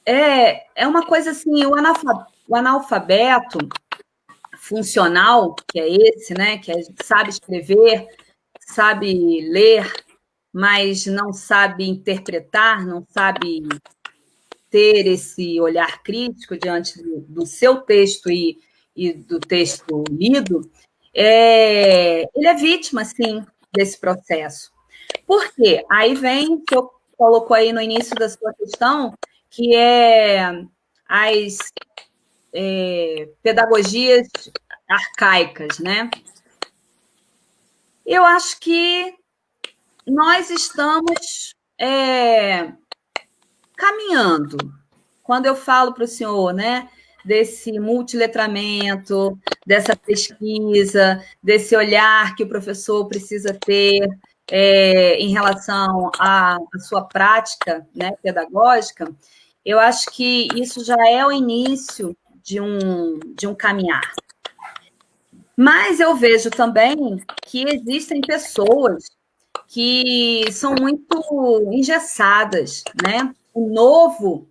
É uma coisa assim, o analfabeto funcional, que é esse, né? Que sabe escrever, sabe ler, mas não sabe interpretar, não sabe ter esse olhar crítico diante do seu texto e do texto lido, ele é vítima, sim, desse processo. Por quê? Aí vem o que eu colocou aí no início da sua questão, que é as pedagogias arcaicas, né? Eu acho que nós estamos caminhando. Quando eu falo para o senhor, né, desse multiletramento, dessa pesquisa, desse olhar que o professor precisa ter em relação à sua prática, né, pedagógica, eu acho que isso já é o início de um caminhar. Mas eu vejo também que existem pessoas que são muito engessadas, né? O novo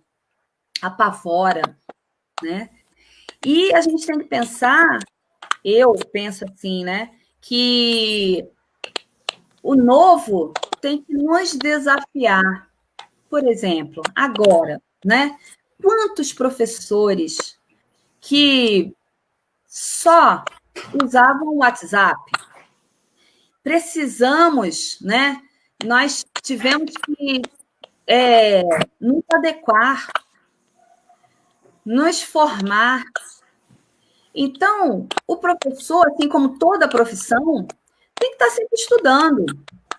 apavora, né? E a gente tem que pensar, eu penso assim, né? Que o novo tem que nos desafiar. Por exemplo, agora, né? Quantos professores que só usavam o WhatsApp? Precisamos, né? Nós tivemos que nos adequar, nos formar. Então, o professor, assim como toda profissão, tem que estar sempre estudando,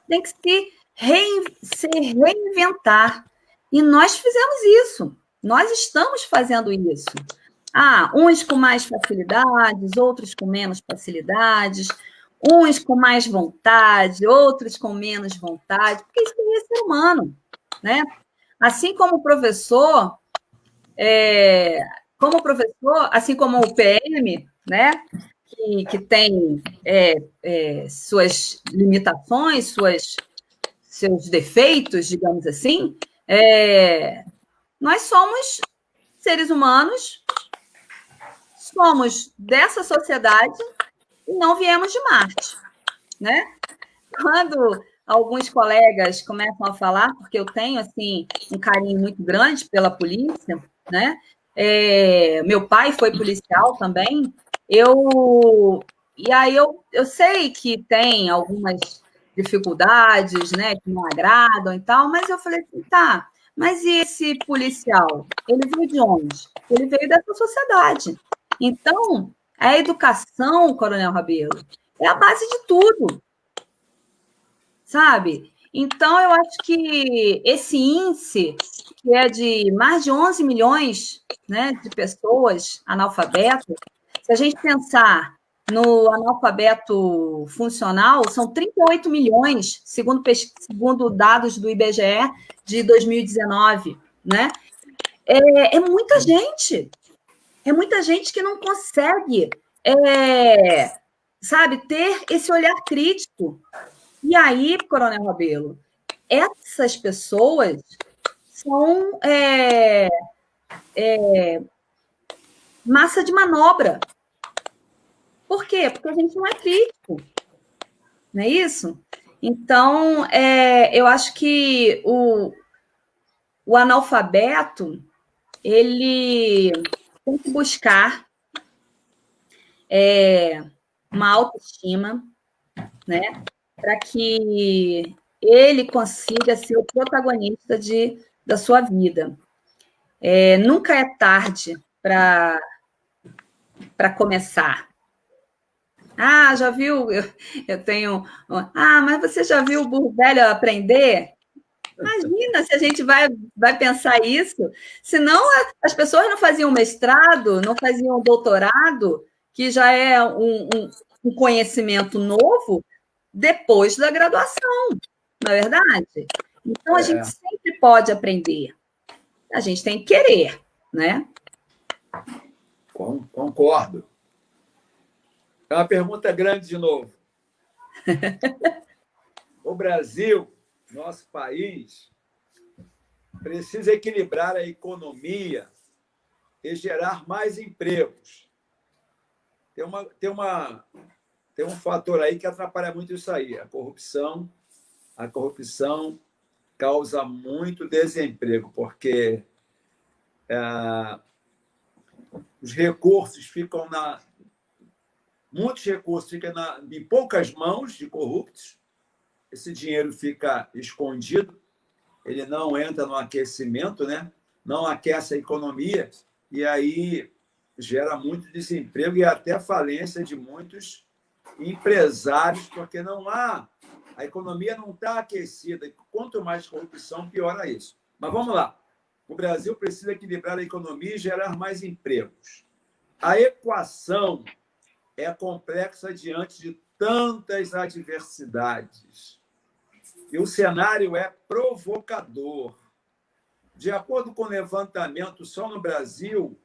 tem que se reinventar. E nós fizemos isso, nós estamos fazendo isso. Uns com mais facilidades, outros com menos facilidades, uns com mais vontade, outros com menos vontade, porque isso é ser humano, né? Assim como o professor, assim como o PM, né? Que tem suas limitações, seus defeitos, digamos assim, nós somos seres humanos, somos dessa sociedade e não viemos de Marte, né? Quando alguns colegas começam a falar, porque eu tenho assim um carinho muito grande pela polícia, né? Meu pai foi policial também. E aí eu sei que tem algumas dificuldades, né, que não agradam e tal, mas eu falei assim, tá, mas e esse policial? Ele veio de onde? Ele veio dessa sociedade. Então, a educação, Coronel Rabelo, é a base de tudo, sabe? Então, eu acho que esse índice, que é de mais de 11 milhões, né, de pessoas analfabetas, se a gente pensar no analfabeto funcional, são 38 milhões, segundo dados do IBGE de 2019, né? É muita gente. É muita gente que não consegue, sabe, ter esse olhar crítico. E aí, Coronel Rabelo, essas pessoas são massa de manobra. Por quê? Porque a gente não é crítico, não é isso? Então, eu acho que o analfabeto, ele tem que buscar uma autoestima, né? Para que ele consiga ser o protagonista da sua vida. Nunca é tarde para começar. Já viu? Eu tenho. Mas você já viu o burro velho aprender? Imagina se a gente vai pensar isso. Senão, as pessoas não faziam mestrado, não faziam doutorado, que já é um conhecimento novo, depois da graduação. não é verdade? Então, a gente sempre pode aprender. A gente tem que querer, né? Concordo. É uma pergunta grande de novo. O Brasil, nosso país, precisa equilibrar a economia e gerar mais empregos. Tem um fator aí que atrapalha muito isso aí, a corrupção. A corrupção causa muito desemprego, porque os recursos ficam muitos recursos ficam em poucas mãos de corruptos. Esse dinheiro fica escondido, ele não entra no aquecimento, né? Não aquece a economia, e aí gera muito desemprego e até falência de muitos empresários, porque a economia não está aquecida. E quanto mais corrupção, piora isso. Mas vamos lá. O Brasil precisa equilibrar a economia e gerar mais empregos. A equação é complexa diante de tantas adversidades. E o cenário é provocador. De acordo com o levantamento, só no Brasil,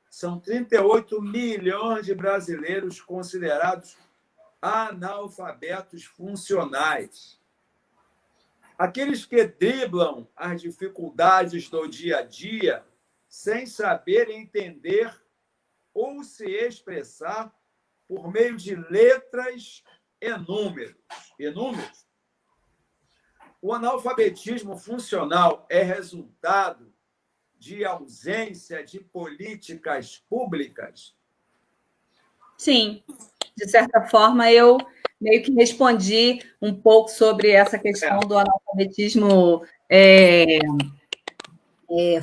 são 38 milhões de brasileiros considerados analfabetos funcionais. Aqueles que driblam as dificuldades do dia a dia sem saber entender ou se expressar por meio de letras e números. O analfabetismo funcional é resultado de ausência de políticas públicas? Sim, de certa forma, eu meio que respondi um pouco sobre essa questão do analfabetismo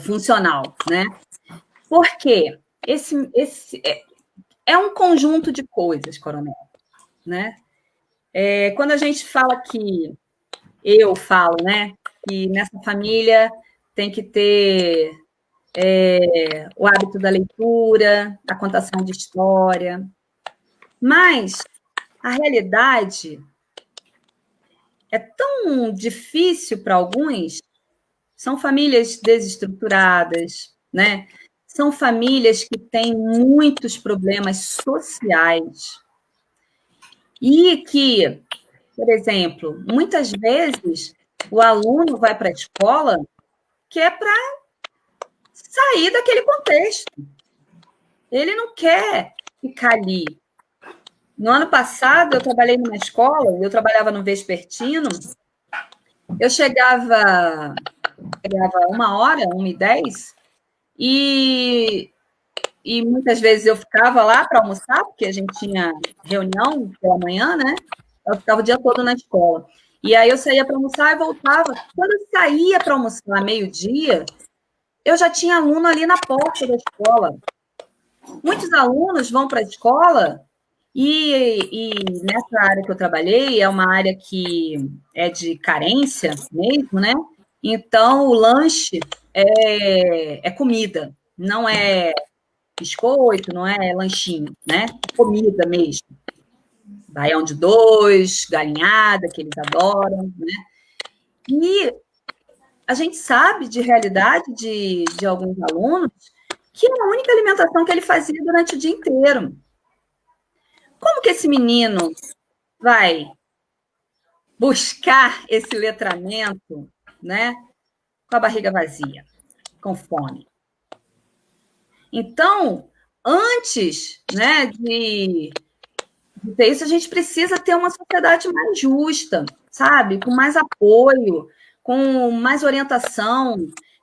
funcional, né? Porque esse é um conjunto de coisas, Coronel, né? Quando a gente fala eu falo, né, que nessa família tem que ter o hábito da leitura, a contação de história, mas a realidade é tão difícil para alguns. São famílias desestruturadas, né? São famílias que têm muitos problemas sociais. E que, por exemplo, muitas vezes o aluno vai para a escola que é para sair daquele contexto. Ele não quer ficar ali. No ano passado, eu trabalhei numa escola, eu trabalhava no vespertino, eu chegava 1h, 1h10, e muitas vezes eu ficava lá para almoçar, porque a gente tinha reunião pela manhã, né? Eu ficava o dia todo na escola. E aí eu saía para almoçar e voltava. Quando eu saía para almoçar, meio-dia, eu já tinha aluno ali na porta da escola. Muitos alunos vão para a escola e nessa área que eu trabalhei, é uma área que é de carência mesmo, né? Então, o lanche é comida, não é biscoito, não é lanchinho, né? Comida mesmo. Baião de dois, galinhada, que eles adoram, né? E a gente sabe de realidade de alguns alunos que é a única alimentação que ele fazia durante o dia inteiro. Como que esse menino vai buscar esse letramento, né, com a barriga vazia, com fome? Então, antes, né, de ter isso, a gente precisa ter uma sociedade mais justa, sabe? Com mais apoio, com mais orientação,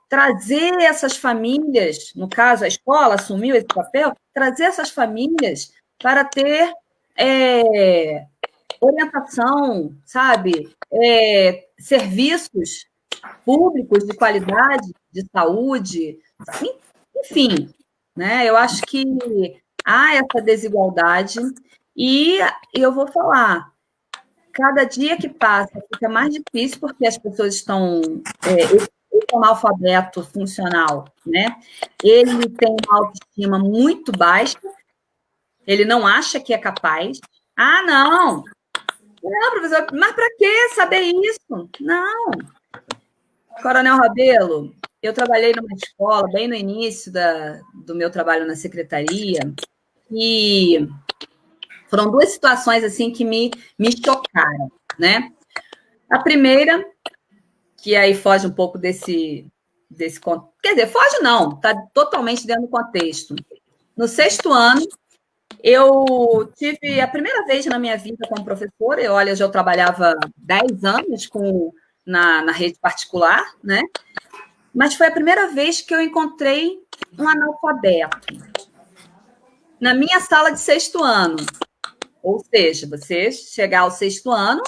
trazer essas famílias, no caso, a escola assumiu esse papel, trazer essas famílias para ter orientação, sabe? Serviços públicos de qualidade, de saúde, enfim, né? Eu acho que há essa desigualdade e eu vou falar, cada dia que passa fica mais difícil porque as pessoas estão esse analfabeto funcional, né? Ele tem uma autoestima muito baixa, ele não acha que é capaz. Ah, não! Não, professor, mas para que saber isso? Não. Coronel Rabelo, eu trabalhei numa escola bem no início do meu trabalho na secretaria e foram duas situações assim que me chocaram, né? A primeira, que aí foge um pouco desse quer dizer, foge não, está totalmente dentro do contexto. No 6º ano, eu tive a primeira vez na minha vida como professora, eu já trabalhava 10 anos na rede particular, né? Mas foi a primeira vez que eu encontrei um analfabeto na minha sala de 6º ano. Ou seja, você chegar ao 6º ano,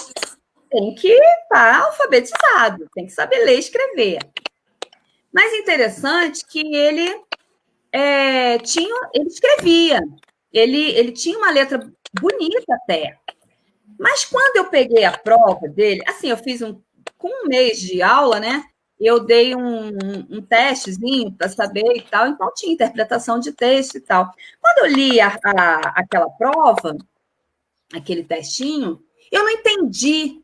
tem que estar alfabetizado, tem que saber ler e escrever. Mas interessante que ele escrevia, ele tinha uma letra bonita até. Mas quando eu peguei a prova dele, assim, eu fiz com um mês de aula, né? Eu dei um testezinho para saber e tal, então tinha interpretação de texto e tal. Quando eu li aquela prova, aquele textinho, eu não entendi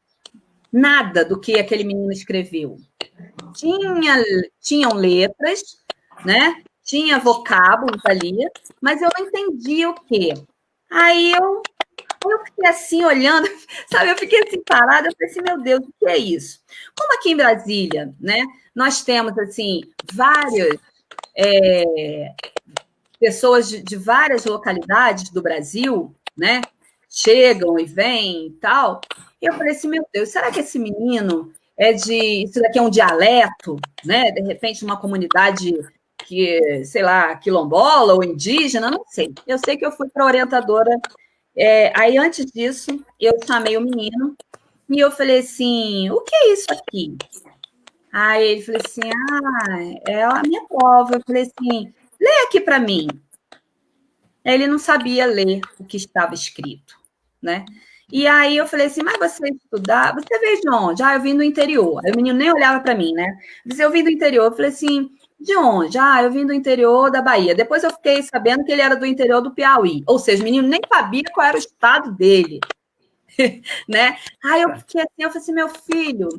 nada do que aquele menino escreveu. Tinham letras, né? Tinha vocábulos ali, mas eu não entendi o quê. Aí eu fiquei assim, olhando, sabe? Eu fiquei assim, parada, eu falei assim, meu Deus, o que é isso? Como aqui em Brasília, né? Nós temos, assim, várias pessoas de várias localidades do Brasil, né? Chegam e vêm e tal. E eu falei assim, meu Deus, será que esse menino isso daqui é um dialeto, né? De repente, uma comunidade que, sei lá, quilombola ou indígena, não sei. Eu sei que eu fui para a orientadora. Aí, antes disso, eu chamei o menino e eu falei assim, o que é isso aqui? Aí ele falou assim, é a minha prova. Eu falei assim, lê aqui para mim. Ele não sabia ler o que estava escrito, né? E aí eu falei assim, mas você veio de onde? Eu vim do interior. Aí o menino nem olhava para mim, né? Eu vim do interior. Eu falei assim, de onde? Eu vim do interior da Bahia. Depois eu fiquei sabendo que ele era do interior do Piauí. Ou seja, o menino nem sabia qual era o estado dele, né? Aí eu fiquei assim, eu falei assim, meu filho,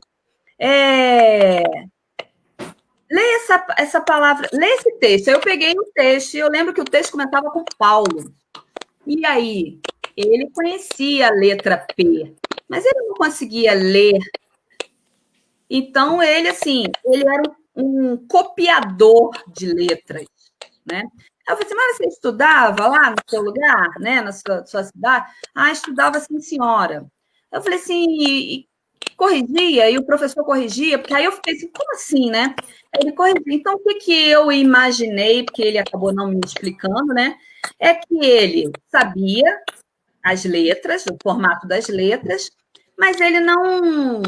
lê essa palavra, lê esse texto. Aí eu peguei o texto e eu lembro que o texto começava com Paulo. E aí, ele conhecia a letra P, mas ele não conseguia ler. Então, ele era um copiador de letras, né? Eu falei assim, mas você estudava lá no seu lugar, né, na sua cidade? Estudava, sim, senhora. Eu falei assim, e corrigia, e o professor corrigia, porque aí eu fiquei assim, como assim, né? Ele corrigia. Então, o que eu imaginei, porque ele acabou não me explicando, né? É que ele sabia as letras, o formato das letras, mas ele não,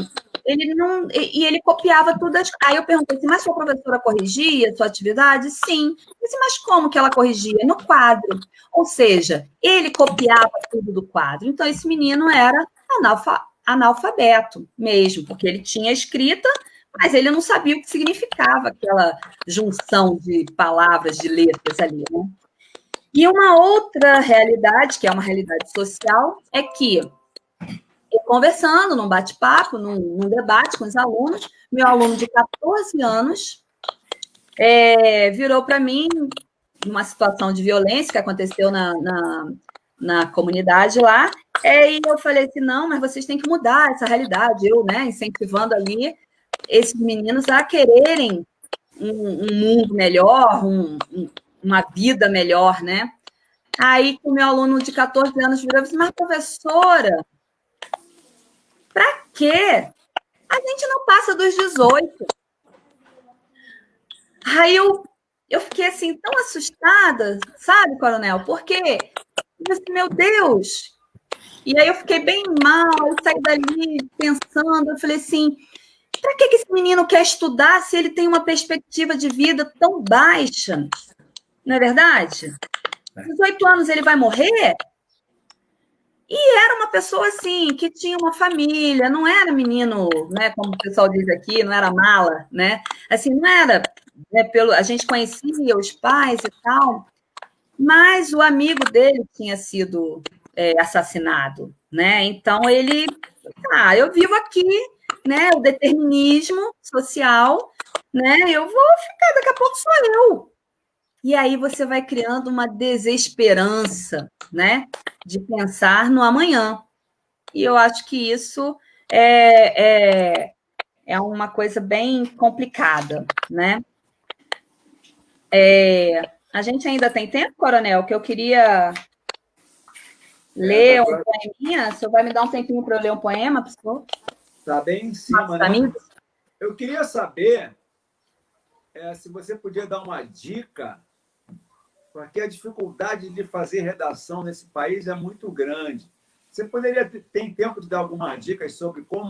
e ele copiava tudo. Aí eu perguntei assim, mas sua professora corrigia a sua atividade? Sim. Eu disse, mas como que ela corrigia? No quadro. Ou seja, ele copiava tudo do quadro. Então, esse menino era analfabeto mesmo, porque ele tinha escrita, mas ele não sabia o que significava aquela junção de palavras, de letras ali, né? E uma outra realidade, que é uma realidade social, é que eu conversando num bate-papo, num debate com os alunos, meu aluno de 14 anos virou para mim numa situação de violência que aconteceu na comunidade lá, e eu falei assim, não, mas vocês têm que mudar essa realidade, eu, né, incentivando ali esses meninos a quererem um mundo melhor, uma vida melhor, né? Aí, o meu aluno de 14 anos virou e disse, mas professora, para quê? A gente não passa dos 18. Aí eu fiquei assim, tão assustada, sabe, coronel? Porque eu disse, meu Deus. E aí eu fiquei bem mal, eu saí dali pensando, eu falei assim, para que esse menino quer estudar se ele tem uma perspectiva de vida tão baixa? Não é verdade? 18 anos ele vai morrer? E era uma pessoa, assim, que tinha uma família, não era menino, né, como o pessoal diz aqui, não era mala, né? Assim, não era, né, a gente conhecia os pais e tal, mas o amigo dele tinha sido assassinado, né? Então, ele Ah, eu vivo aqui, né? O determinismo social, né? Eu vou ficar, daqui a pouco sou eu. E aí você vai criando uma desesperança, né? De pensar no amanhã. E eu acho que isso é uma coisa bem complicada, né? A gente ainda tem tempo, Coronel, que eu queria ler um poeminha. O senhor vai me dar um tempinho para eu ler um poema, por favor? Está bem em cima, né? Eu queria saber se você podia dar uma dica, porque a dificuldade de fazer redação nesse país é muito grande. Você poderia ter tempo de dar algumas dicas sobre como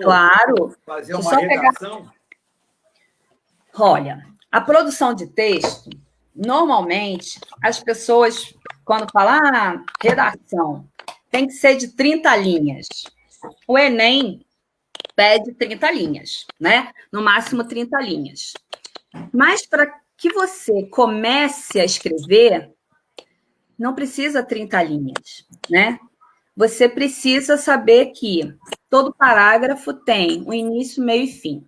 fazer uma redação? Olha, a produção de texto, normalmente, as pessoas, quando falam redação, tem que ser de 30 linhas. O Enem pede 30 linhas, né? No máximo 30 linhas. Mas para que você comece a escrever, não precisa 30 linhas, né? Você precisa saber que todo parágrafo tem um início, meio e fim.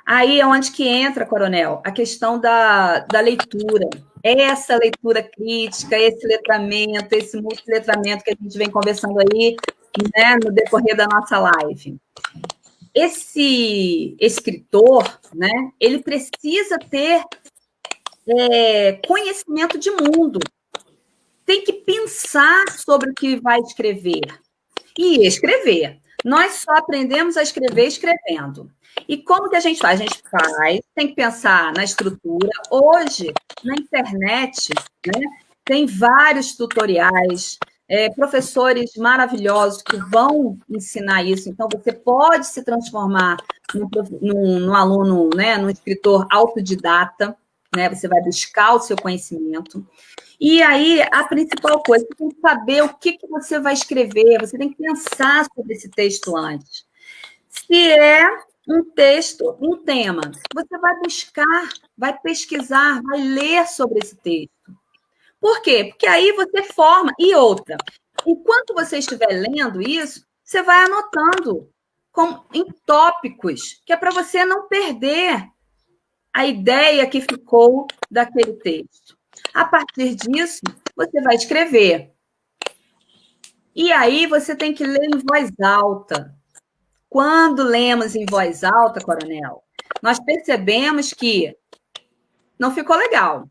Aí é onde que entra, Coronel, a questão da leitura. Essa leitura crítica, esse letramento, esse multiletramento que a gente vem conversando aí, né, no decorrer da nossa live. Esse escritor, né, ele precisa ter conhecimento de mundo. Tem que pensar sobre o que vai escrever. E escrever. Nós só aprendemos a escrever escrevendo. E como que a gente faz? A gente tem que pensar na estrutura. Hoje, na internet, né, tem vários tutoriais, professores maravilhosos que vão ensinar isso. Então, você pode se transformar num aluno, né, num escritor autodidata, né? Você vai buscar o seu conhecimento. E aí, a principal coisa, você tem que saber o que você vai escrever, você tem que pensar sobre esse texto antes. Se é um texto, um tema, você vai buscar, vai pesquisar, vai ler sobre esse texto. Por quê? Porque aí você forma. E outra, enquanto você estiver lendo isso, você vai anotando em tópicos, que é para você não perder a ideia que ficou daquele texto. A partir disso, você vai escrever. E aí você tem que ler em voz alta. Quando lemos em voz alta, Coronel, nós percebemos que não ficou legal.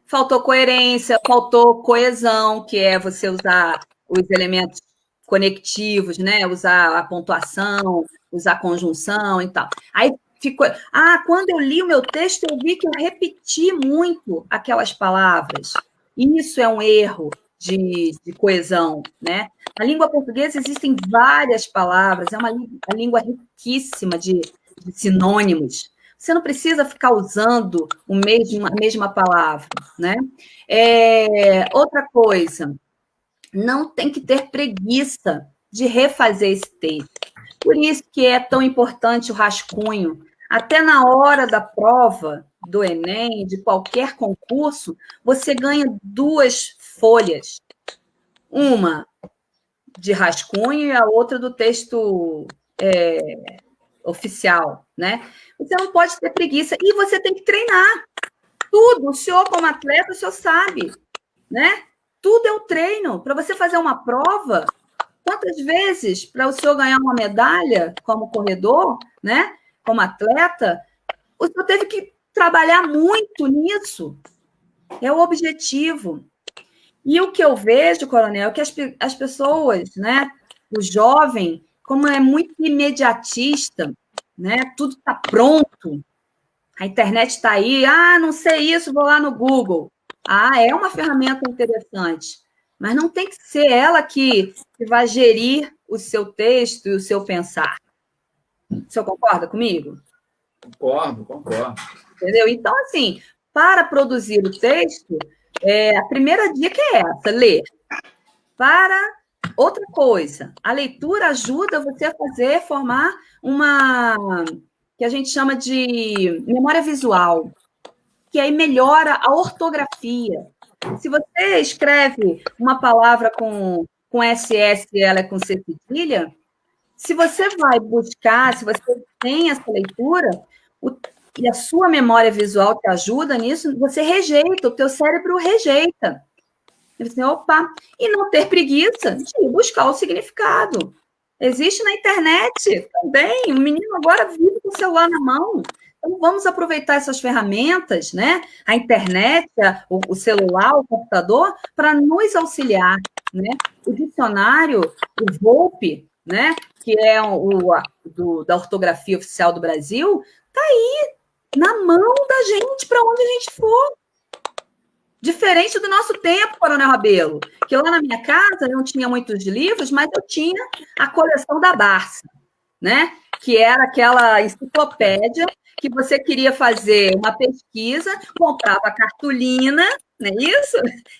Faltou coerência, faltou coesão, que é você usar os elementos conectivos, né? Usar a pontuação, usar a conjunção e tal. Aí ficou. Quando eu li o meu texto, eu vi que eu repeti muito aquelas palavras. Isso é um erro de coesão, né? Na língua portuguesa existem várias palavras, é uma língua riquíssima de sinônimos. Você não precisa ficar usando a mesma palavra, né? Outra coisa, não tem que ter preguiça de refazer esse texto. Por isso que é tão importante o rascunho. Até na hora da prova do Enem, de qualquer concurso, você ganha 2 folhas. Uma de rascunho e a outra do texto oficial, né? Você não pode ter preguiça. E você tem que treinar. Tudo. O senhor, como atleta, o senhor sabe, né? Tudo é um treino. Para você fazer uma prova, quantas vezes, para o senhor ganhar uma medalha como corredor, né? Como atleta, o senhor teve que trabalhar muito nisso. É o objetivo. E o que eu vejo, Coronel, é que as pessoas, né? O jovem, como é muito imediatista, né? Tudo está pronto. A internet está aí. Não sei isso, vou lá no Google. É uma ferramenta interessante. Mas não tem que ser ela que vai gerir o seu texto e o seu pensar. O senhor concorda comigo? Concordo. Entendeu? Então, assim, para produzir o texto, a primeira dica é essa, ler. Outra coisa, a leitura ajuda você a formar uma que a gente chama de memória visual, que aí melhora a ortografia. Se você escreve uma palavra com SS e ela é com C cedilha, se você vai buscar, se você tem essa leitura, e a sua memória visual te ajuda nisso, você rejeita, o teu cérebro rejeita. Assim, opa, e não ter preguiça de buscar o significado. Existe na internet também, o menino agora vive com o celular na mão. Então, vamos aproveitar essas ferramentas, né? A internet, o celular, o computador, para nos auxiliar, né? O dicionário, o Volpe, né? Que é da ortografia oficial do Brasil, está aí, na mão da gente, para onde a gente for. Diferente do nosso tempo, Coronel Rabelo, que lá na minha casa eu não tinha muitos livros, mas eu tinha a coleção da Barça, né? Que era aquela enciclopédia que você queria fazer uma pesquisa, comprava cartolina, não é isso?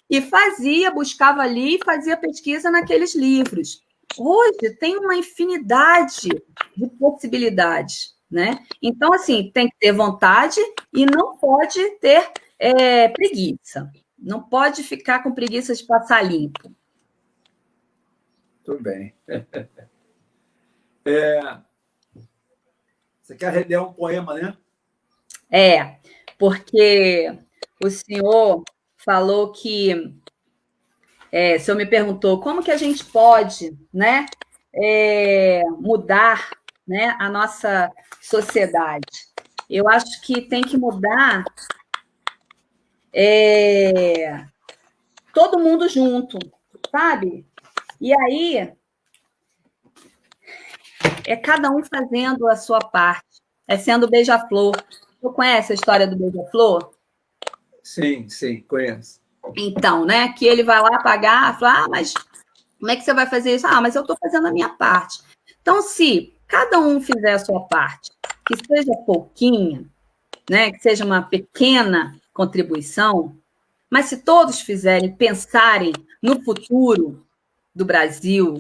E buscava ali e fazia pesquisa naqueles livros. Hoje tem uma infinidade de possibilidades, né? Então, assim, tem que ter vontade e não pode ter preguiça. Não pode ficar com preguiça de passar limpo. Tudo bem. Você quer reler um poema, né? Porque o senhor falou que... o senhor me perguntou como que a gente pode, né, mudar, né, a nossa sociedade. Eu acho que tem que mudar todo mundo junto, sabe? E aí é cada um fazendo a sua parte, sendo beija-flor. Você conhece a história do beija-flor? Sim, conheço. Então, né, que ele vai lá pagar, fala, mas como é que você vai fazer isso? Mas eu estou fazendo a minha parte. Então, se cada um fizer a sua parte, que seja pouquinha, né, que seja uma pequena contribuição, mas se todos pensarem no futuro do Brasil,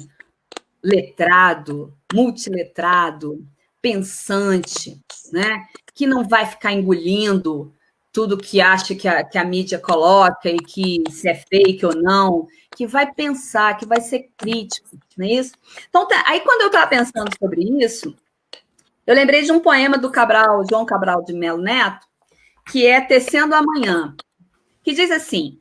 letrado, multiletrado, pensante, né, que não vai ficar engolindo tudo que acha que a mídia coloca e que se é fake ou não, que vai pensar, que vai ser crítico, não é isso? Então, aí quando eu estava pensando sobre isso, eu lembrei de um poema do João Cabral de Melo Neto, que é Tecendo Amanhã, que diz assim: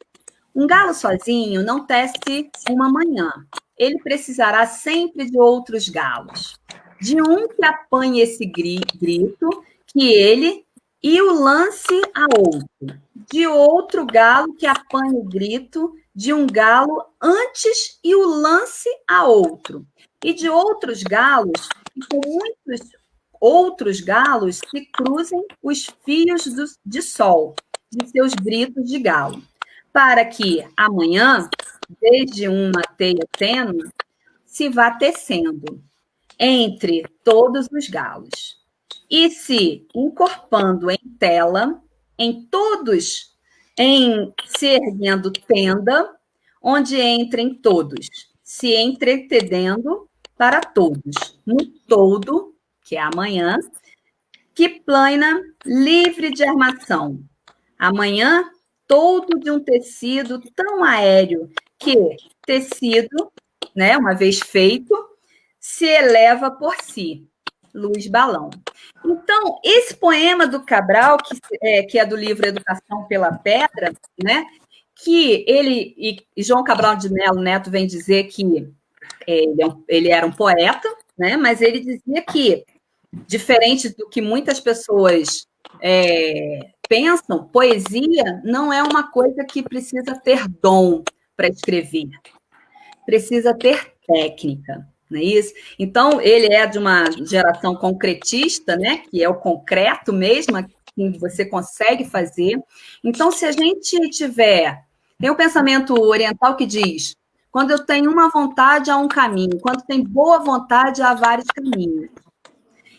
um galo sozinho não tece uma manhã. Ele precisará sempre de outros galos. De um que apanhe esse grito, que ele e o lance a outro. De outro galo que apanhe o grito de um galo antes e o lance a outro. E de outros galos, que com muitos outros galos se cruzem os fios de sol de seus gritos de galo, para que amanhã, desde uma teia tênue, se vá tecendo entre todos os galos e se encorpando em tela, em todos, se erguendo tenda, onde entrem todos, se entretendendo para todos, no todo, que é amanhã, que plana livre de armação. Amanhã, todo de um tecido tão aéreo que tecido, né, uma vez feito, se eleva por si. Luiz Balão. Então, esse poema do Cabral, que é do livro Educação pela Pedra, né, que ele e João Cabral de Melo Neto vem dizer que ele era um poeta, né, mas ele dizia que, diferente do que muitas pessoas pensam, poesia não é uma coisa que precisa ter dom para escrever, precisa ter técnica, não é isso? Então, ele é de uma geração concretista, né, que é o concreto mesmo, que você consegue fazer. Então, se a gente tem um pensamento oriental que diz: quando eu tenho uma vontade, há um caminho, quando tem boa vontade, há vários caminhos.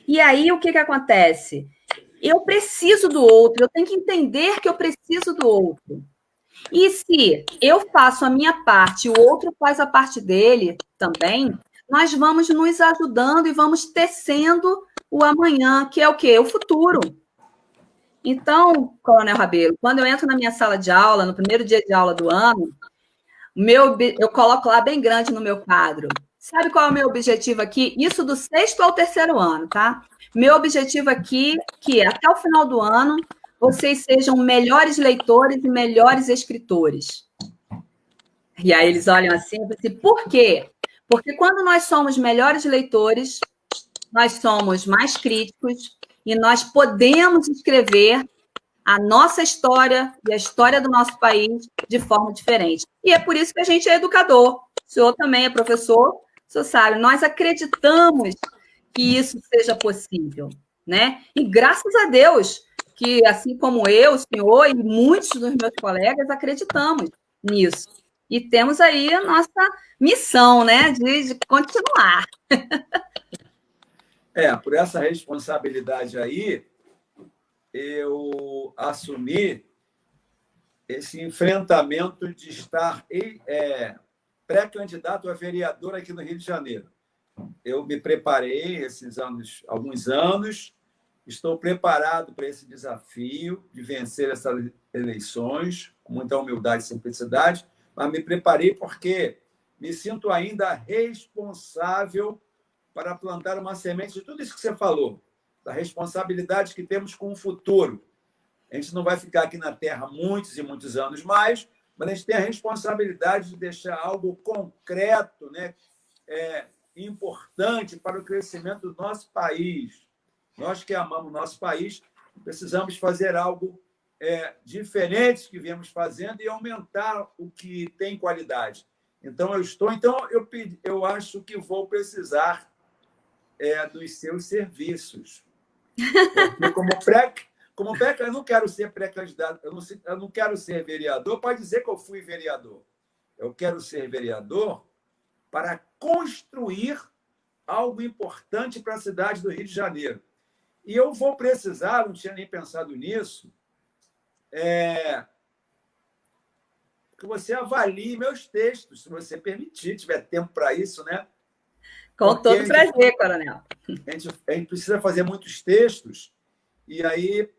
E aí, o que acontece? Eu preciso do outro, eu tenho que entender que eu preciso do outro. E se eu faço a minha parte e o outro faz a parte dele também, nós vamos nos ajudando e vamos tecendo o amanhã, que é o quê? O futuro. Então, Coronel Rabelo, quando eu entro na minha sala de aula, no primeiro dia de aula do ano, eu coloco lá bem grande no meu quadro: Sabe qual é o meu objetivo aqui? Isso do 6º ao 3º ano, tá? Meu objetivo aqui, que é até o final do ano, vocês sejam melhores leitores e melhores escritores. E aí eles olham assim e falam assim, por quê? Porque quando nós somos melhores leitores, nós somos mais críticos e nós podemos escrever a nossa história e a história do nosso país de forma diferente. E é por isso que a gente é educador. O senhor também é professor, o senhor sabe, nós acreditamos que isso seja possível, né? E graças a Deus que, assim como eu, o senhor e muitos dos meus colegas, acreditamos nisso. E temos aí a nossa missão, né, de continuar. Por essa responsabilidade aí, eu assumi esse enfrentamento de estar pré-candidato a vereador aqui no Rio de Janeiro. Eu me preparei esses anos, alguns anos, estou preparado para esse desafio de vencer essas eleições, com muita humildade e simplicidade, mas me preparei porque me sinto ainda responsável para plantar uma semente de tudo isso que você falou, da responsabilidade que temos com o futuro. A gente não vai ficar aqui na Terra muitos e muitos anos mais, mas a gente tem a responsabilidade de deixar algo concreto, né? Importante para o crescimento do nosso país. Nós que amamos o nosso país, precisamos fazer algo diferente do que viemos fazendo e aumentar o que tem qualidade. Então, eu acho que vou precisar dos seus serviços. Porque como eu não quero ser pré-candidato, eu não quero ser vereador, pode dizer que eu fui vereador. Eu quero ser vereador para construir algo importante para a cidade do Rio de Janeiro. E eu vou precisar, não tinha nem pensado nisso, que você avalie meus textos, se você permitir, tiver tempo para isso, né? Com todo prazer, coronel. A gente precisa fazer muitos textos e aí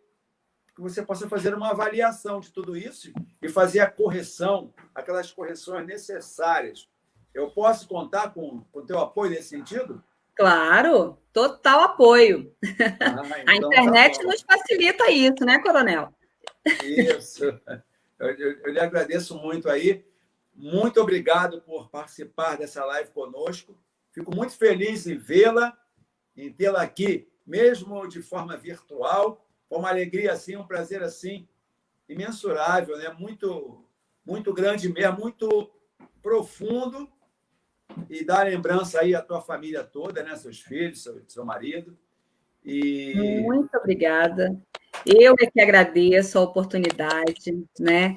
que você possa fazer uma avaliação de tudo isso e fazer a correção, aquelas correções necessárias. Eu posso contar com o teu apoio nesse sentido? Claro, total apoio. Então, a internet nos facilita isso, né, coronel? Isso. Eu lhe agradeço muito aí. Muito obrigado por participar dessa live conosco. Fico muito feliz em vê-la, em tê-la aqui, mesmo de forma virtual. Foi uma alegria, assim, um prazer assim, imensurável, né? Muito, muito grande mesmo, muito profundo. E dar lembrança aí à tua família toda, né? Seus filhos, seu marido. Muito obrigada. Eu é que agradeço a oportunidade, né?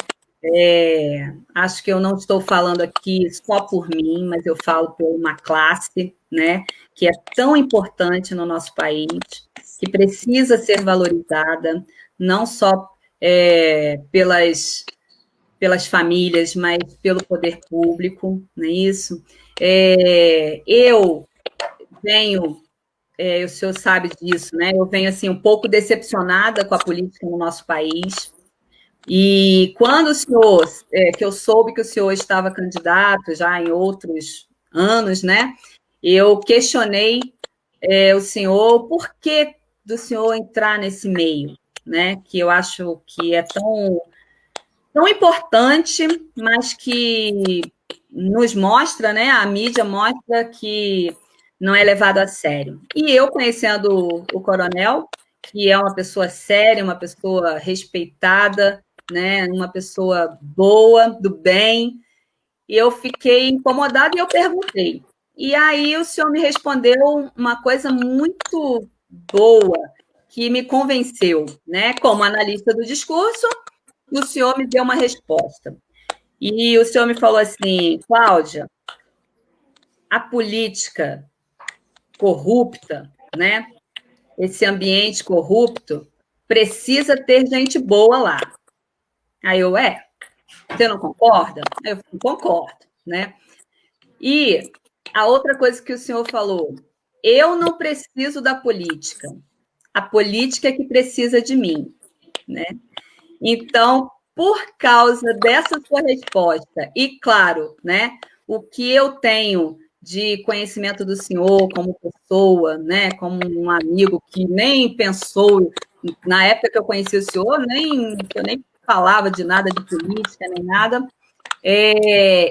Acho que eu não estou falando aqui só por mim, mas eu falo por uma classe, né? Que é tão importante no nosso país, que precisa ser valorizada, não só pelas famílias, mas pelo poder público, não é isso? Eu venho, o senhor sabe disso, né? Eu venho assim um pouco decepcionada com a política no nosso país. E quando o senhor, que eu soube que o senhor estava candidato já em outros anos, né? Eu questionei o senhor o porquê do senhor entrar nesse meio, né? Que eu acho que é tão importante, mas que nos mostra, né? A mídia mostra que não é levado a sério. E eu, conhecendo o coronel, que é uma pessoa séria, uma pessoa respeitada, né? Uma pessoa boa, do bem, e eu fiquei incomodada e eu perguntei. E aí o senhor me respondeu uma coisa muito boa, que me convenceu, né? Como analista do discurso, o senhor me deu uma resposta. E o senhor me falou assim, Cláudia, a política corrupta, né? Esse ambiente corrupto precisa ter gente boa lá. Aí eu, você não concorda? Aí eu concordo, né? E a outra coisa que o senhor falou, eu não preciso da política, a política é que precisa de mim, né? Então, por causa dessa sua resposta, e claro, né, o que eu tenho de conhecimento do senhor como pessoa, né, como um amigo que nem pensou, na época que eu conheci o senhor, eu nem falava de nada de política, nem nada.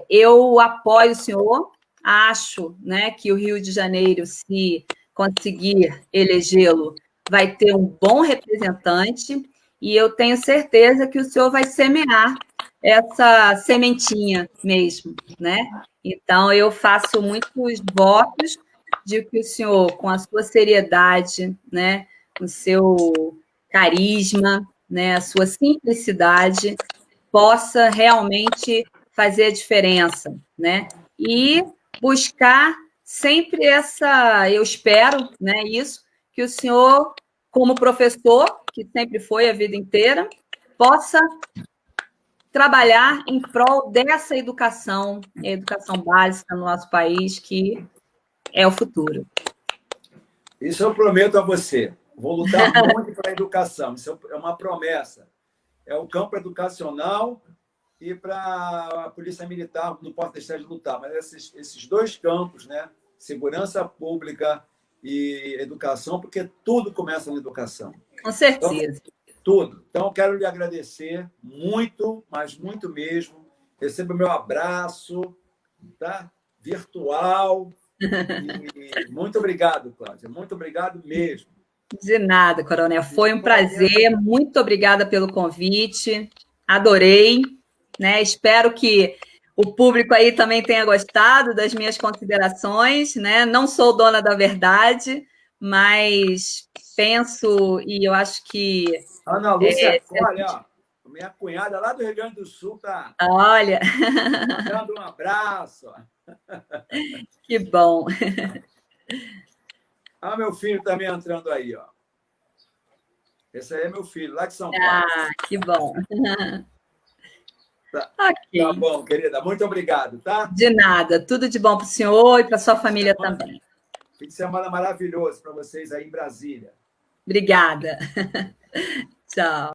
Eu apoio o senhor, acho, né, que o Rio de Janeiro, se conseguir elegê-lo, vai ter um bom representante, e eu tenho certeza que o senhor vai semear essa sementinha mesmo, né? Então, eu faço muitos votos de que o senhor, com a sua seriedade, né, com o seu carisma, né, a sua simplicidade, possa realmente fazer a diferença, né? E buscar sempre eu espero, né, isso, que o senhor, como professor, que sempre foi a vida inteira, possa trabalhar em prol dessa educação, a educação básica no nosso país, que é o futuro. Isso eu prometo a você. Vou lutar muito para a educação. Isso é uma promessa. É o campo educacional e para a Polícia Militar, não posso deixar de lutar, mas esses dois campos, né? Segurança pública e educação, porque tudo começa na educação. Com certeza. Então, tudo. Então, eu quero lhe agradecer muito, mas muito mesmo. Receba o meu abraço, tá? Virtual. E muito obrigado, Cláudia. Muito obrigado mesmo. De nada, Coronel. Foi um prazer. Muito obrigada pelo convite. Adorei, né? Espero que o público aí também tenha gostado das minhas considerações, né? Não sou dona da verdade, mas penso e eu acho que... Ana Lúcia, olha, ó, minha cunhada lá do Rio Grande do Sul tá Olha, mandando um abraço. que bom. Ah, meu filho também entrando aí, ó. Esse aí é meu filho, lá de São Paulo. Ah, que bom. Tá, Ok. tá bom, querida. Muito obrigado, tá? De nada. Tudo de bom para o senhor e para sua família também. Fim de semana maravilhoso para vocês aí em Brasília. Obrigada. Tchau.